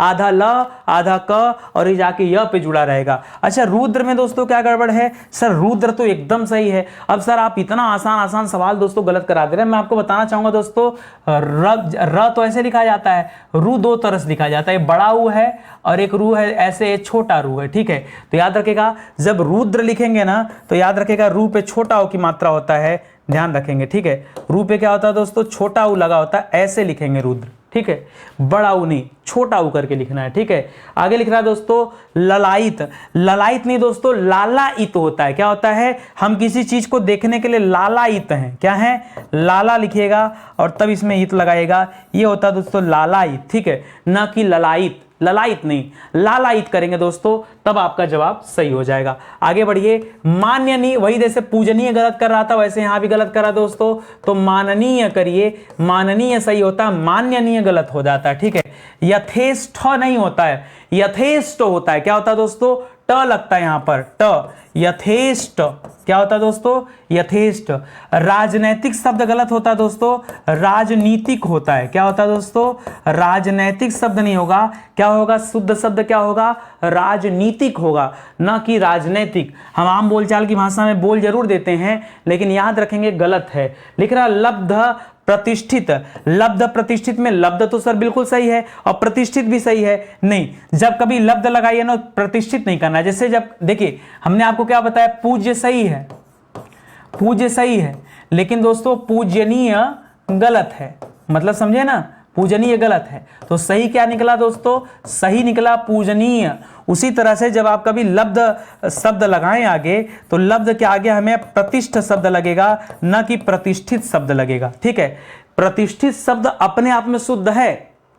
आधा ल आधा क और ये जाके य पे जुड़ा रहेगा। अच्छा रुद्र में दोस्तों क्या गड़बड़ है, सर रुद्र तो एकदम सही है। अब सर आप इतना आसान आसान सवाल दोस्तों गलत करा दे रहे हैं। मैं आपको बताना चाहूंगा दोस्तों, र तो ऐसे लिखा जाता है, रू दो तरह से लिखा जाता है, बड़ा ऊ है और एक रू है ऐसे छोटा रू है, ठीक है। तो याद रखेगा जब रुद्र लिखेंगे ना तो याद रखेगा रू पे छोटा ऊ की मात्रा होता है, ध्यान रखेंगे, ठीक है। रू पे क्या होता है दोस्तों, छोटा ऊ लगा होता है, ऐसे लिखेंगे रुद्र, ठीक है। बड़ा ऊ नहीं, छोटा ऊ करके लिखना है, ठीक है। आगे लिख रहा है दोस्तों ललायित, ललायित नहीं दोस्तों, लालायित होता है। क्या होता है, हम किसी चीज को देखने के लिए लालायित हैं, क्या है, लाला लिखिएगा और तब इसमें इत लगाएगा, ये होता है दोस्तों लालायित, ठीक है, ना कि ललायित। ललायित नहीं, लालायित करेंगे दोस्तों, तब आपका जवाब सही हो जाएगा। आगे बढ़िए, मान्यनीय, वही जैसे पूजनीय गलत कर रहा था वैसे यहां भी गलत करा दोस्तों, तो माननीय करिए, माननीय सही होता है, मान्यनीय गलत हो जाता है, ठीक है। यथेष्ट नहीं होता है, यथेष्ट होता है। क्या होता है दोस्तों, ट लगता है यहां पर, ट, यथेष्ट। क्या होता है दोस्तों, यथेष्ट। राजनैतिक शब्द गलत होता है दोस्तों, राजनीतिक होता है। क्या होता है दोस्तों, राजनैतिक शब्द नहीं होगा, क्या होगा, शुद्ध शब्द क्या होगा, राजनीतिक होगा, ना कि राजनैतिक। हम आम बोलचाल की भाषा में बोल जरूर देते हैं लेकिन याद रखेंगे गलत है। लिख रहा लब्ध प्रतिष्ठित, लब्ध प्रतिष्ठित में लब्ध तो सर बिल्कुल सही है और प्रतिष्ठित भी सही है। नहीं, जब कभी लब्ध लगाइए ना प्रतिष्ठित नहीं करना है। जैसे जब देखिए हमने आपको क्या बताया, पूज्य सही है, पूज्य सही है, लेकिन दोस्तों पूजनीय गलत है, मतलब समझे ना, पूजनीय गलत है। तो सही क्या निकला दोस्तों, सही निकला पूजनीय। उसी तरह से जब आप कभी लब्ध शब्द लगाएं आगे, तो लब्ध के आगे हमें प्रतिष्ठ शब्द लगेगा, न कि प्रतिष्ठित शब्द लगेगा। ठीक है, प्रतिष्ठित शब्द अपने आप में शुद्ध है,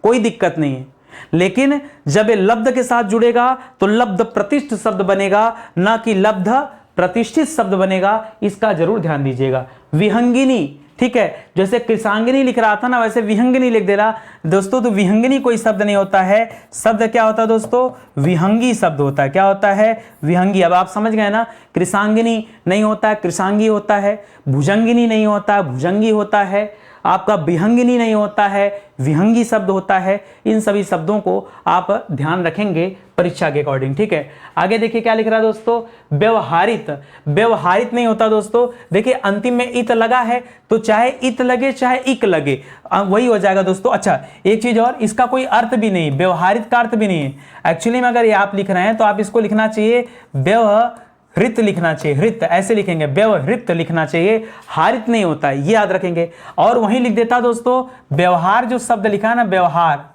कोई दिक्कत नहीं है, लेकिन जब ये लब्ध के साथ जुड़ेगा तो लब्ध प्रतिष्ठ शब्द बनेगा, न कि लब्ध प्रतिष्ठित शब्द बनेगा। इसका जरूर ध्यान दीजिएगा। विहंगिनी, ठीक है, जैसे कृषांगिनी लिख रहा था ना, वैसे विहंगिनी लिख दे रहा दोस्तों। तो विहंगिनी कोई शब्द नहीं होता है, शब्द क्या होता है दोस्तों, विहंगी शब्द होता है। क्या होता है, विहंगी। अब आप समझ गए ना, कृषांगिनी नहीं होता है, कृषांगी होता है। भुजंगिनी नहीं होता है, भुजंगी होता है। आपका विहंगिनी नहीं होता है, विहंगी शब्द होता है। इन सभी शब्दों को आप ध्यान रखेंगे परीक्षा के अकॉर्डिंग। ठीक है, आगे देखिए क्या लिख रहा है दोस्तों, व्यवहारित। व्यवहारित नहीं होता दोस्तों। देखिए अंतिम में इत लगा है, तो चाहे इत लगे चाहे इक लगे वही हो जाएगा दोस्तों। अच्छा, एक चीज और, इसका कोई अर्थ भी नहीं, व्यवहारित का अर्थ भी नहीं है। एक्चुअली में अगर ये आप लिख रहे हैं तो आप इसको लिखना चाहिए व्यवहृत लिखना चाहिए, हृत ऐसे लिखेंगे, व्यवहृत लिखना चाहिए, हारित नहीं होता है, ये याद रखेंगे। और वहीं लिख देता दोस्तों, व्यवहार जो शब्द लिखा है ना, व्यवहार,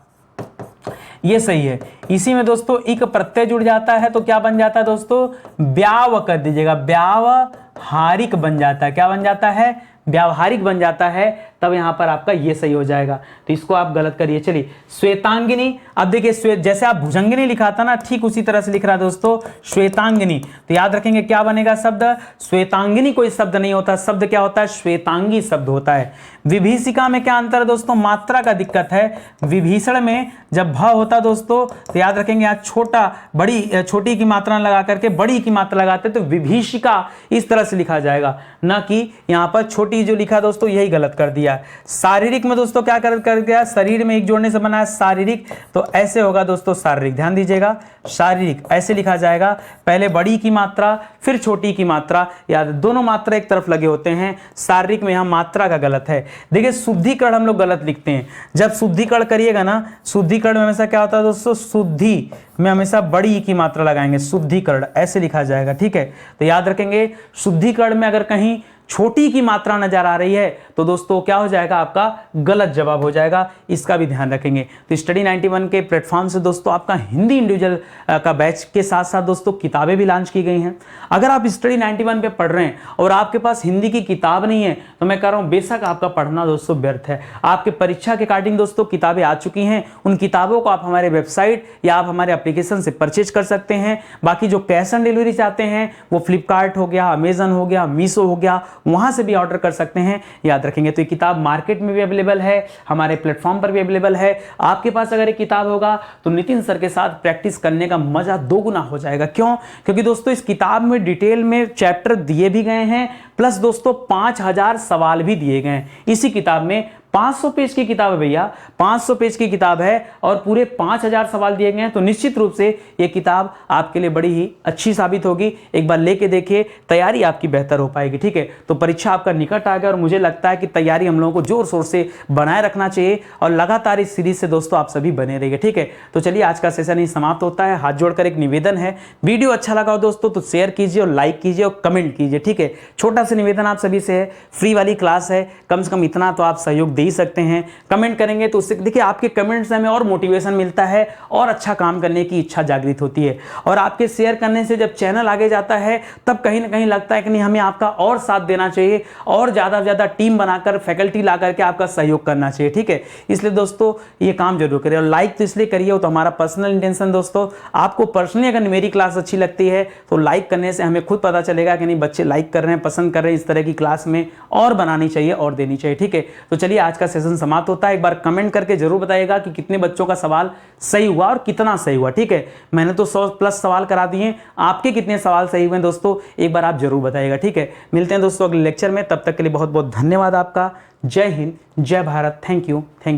ये सही है। इसी में दोस्तों इक प्रत्यय जुड़ जाता है तो क्या बन जाता है दोस्तों, व्याव कर दीजिएगा, व्यावहारिक बन जाता है। क्या बन जाता है, व्यावहारिक बन जाता है। तब यहां पर आपका ये सही हो जाएगा, तो इसको आप गलत करिए। चलिए, श्वेतांगिनी। अब देखिए श्वेत, जैसे आप भुजंगिनी लिखा था ना, ठीक उसी तरह से लिख रहा है दोस्तों श्वेतांगिनी। तो याद रखेंगे क्या बनेगा शब्द, श्वेतांगिनी कोई शब्द नहीं होता, शब्द क्या होता है, श्वेतांगी शब्द होता है। विभीषिका में क्या अंतर है दोस्तों, मात्रा का दिक्कत है। विभीषण में जब भ होता दोस्तों, तो याद रखेंगे यहाँ छोटा बड़ी छोटी की मात्रा लगा करके बड़ी की मात्रा लगाते, तो विभीषिका इस तरह से लिखा जाएगा, ना कि यहाँ पर छोटी जो लिखा दोस्तों यही गलत कर दिया। शारीरिक में दोस्तों क्या कर गया, शरीर में एक जोड़ने से बना है शारीरिक, तो ऐसे होगा दोस्तों शारीरिक। ध्यान दीजिएगा, शारीरिक ऐसे लिखा जाएगा, पहले बड़ी की मात्रा फिर छोटी की मात्रा, याद दोनों मात्रा एक तरफ लगे होते हैं। शारीरिक में यहां मात्रा का गलत है। देखिए शुद्धिकरण हम लोग गलत लिखते हैं। जब शुद्धिकरण करिएगा ना, शुद्धिकरण में हमेशा क्या होता है दोस्तों, शुद्धि में हमेशा बड़ी की मात्रा लगाएंगे, शुद्धिकरण ऐसे लिखा जाएगा। ठीक है, तो याद रखेंगे शुद्धिकरण में अगर कहीं छोटी की मात्रा नजर आ रही है तो दोस्तों क्या हो जाएगा, आपका गलत जवाब हो जाएगा। इसका भी ध्यान रखेंगे। तो स्टडी 91 के प्लेटफॉर्म से दोस्तों आपका हिंदी इंडिविजुअल का बैच के साथ साथ दोस्तों किताबें भी लॉन्च की गई हैं। अगर आप स्टडी 91 पे पढ़ रहे हैं और आपके पास हिंदी की किताब नहीं है, तो मैं कह रहा हूं बेशक आपका पढ़ना दोस्तों व्यर्थ है। आपके परीक्षा के अकॉर्डिंग दोस्तों किताबें आ चुकी हैं। उन किताबों को आप हमारे वेबसाइट या आप हमारे एप्लीकेशन से परचेज कर सकते हैं। बाकी जो कैश ऑन डिलीवरी चाहते हैं वो फ्लिपकार्ट हो गया, अमेजन हो गया, मीशो हो गया, वहां से भी ऑर्डर कर सकते हैं। याद रखेंगे, तो ये किताब मार्केट में भी अवेलेबल है, हमारे प्लेटफॉर्म पर भी अवेलेबल है। आपके पास अगर एक किताब होगा तो नितिन सर के साथ प्रैक्टिस करने का मजा दोगुना हो जाएगा। क्यों? क्योंकि दोस्तों इस किताब में डिटेल में चैप्टर दिए भी गए हैं, प्लस दोस्तों 5000 सवाल भी दिए गए हैं। इसी किताब में 500 पेज की किताब है भैया, 500 पेज की किताब है और पूरे 5000 सवाल दिए गए हैं। तो निश्चित रूप से ये किताब आपके लिए बड़ी ही अच्छी साबित होगी। एक बार लेके देखिए, तैयारी आपकी बेहतर हो पाएगी। ठीक है, तो परीक्षा आपका निकट आ गया और मुझे लगता है कि तैयारी हम लोगों को जोर शोर से बनाए रखना चाहिए और लगातार इस सीरीज से दोस्तों आप सभी बने रहिए। ठीक है, तो चलिए आज का सेशन ही समाप्त होता है। हाथ जोड़कर एक निवेदन है, वीडियो अच्छा लगा हो दोस्तों तो शेयर कीजिए और लाइक कीजिए और कमेंट कीजिए। ठीक है, छोटा सा निवेदन आप सभी से है, फ्री वाली क्लास है, कम से कम इतना तो आप सहयोग दे ही सकते हैं। कमेंट करेंगे तो उससे देखिए आपके कमेंट से हमें और मोटिवेशन मिलता है और अच्छा काम करने की इच्छा जागृत होती है। और आपके शेयर करने से जब चैनल आगे जाता है तब कहीं ना कहीं लगता है कि नहीं, हमें आपका और साथ देना चाहिए और ज्यादा से ज्यादा टीम बनाकर फैकल्टी ला करके आपका सहयोग करना चाहिए। ठीक है, इसलिए दोस्तों ये काम जरूर करिए और लाइक तो इसलिए करिए, तो हमारा पर्सनल इंटेंशन दोस्तों, आपको पर्सनली अगर मेरी क्लास अच्छी लगती है तो लाइक करने से हमें खुद पता चलेगा कि नहीं बच्चे लाइक कर रहे हैं, पसंद कर रहे हैं, इस तरह की क्लास में और बनानी चाहिए और देनी चाहिए। ठीक है, तो चलिए आज का सेशन समाप्त होता है। एक बार कमेंट करके जरूर बताइएगा कि कितने बच्चों का सवाल सही हुआ और कितना सही हुआ। ठीक है, मैंने तो 100 प्लस सवाल करा दिए, आपके कितने सवाल सही हुए दोस्तों एक बार आप जरूर बताइएगा। ठीक है, मिलते हैं दोस्तों अगले लेक्चर में, तब तक के लिए बहुत बहुत धन्यवाद आपका। जय हिंद, जय Bharat, thank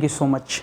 you so much.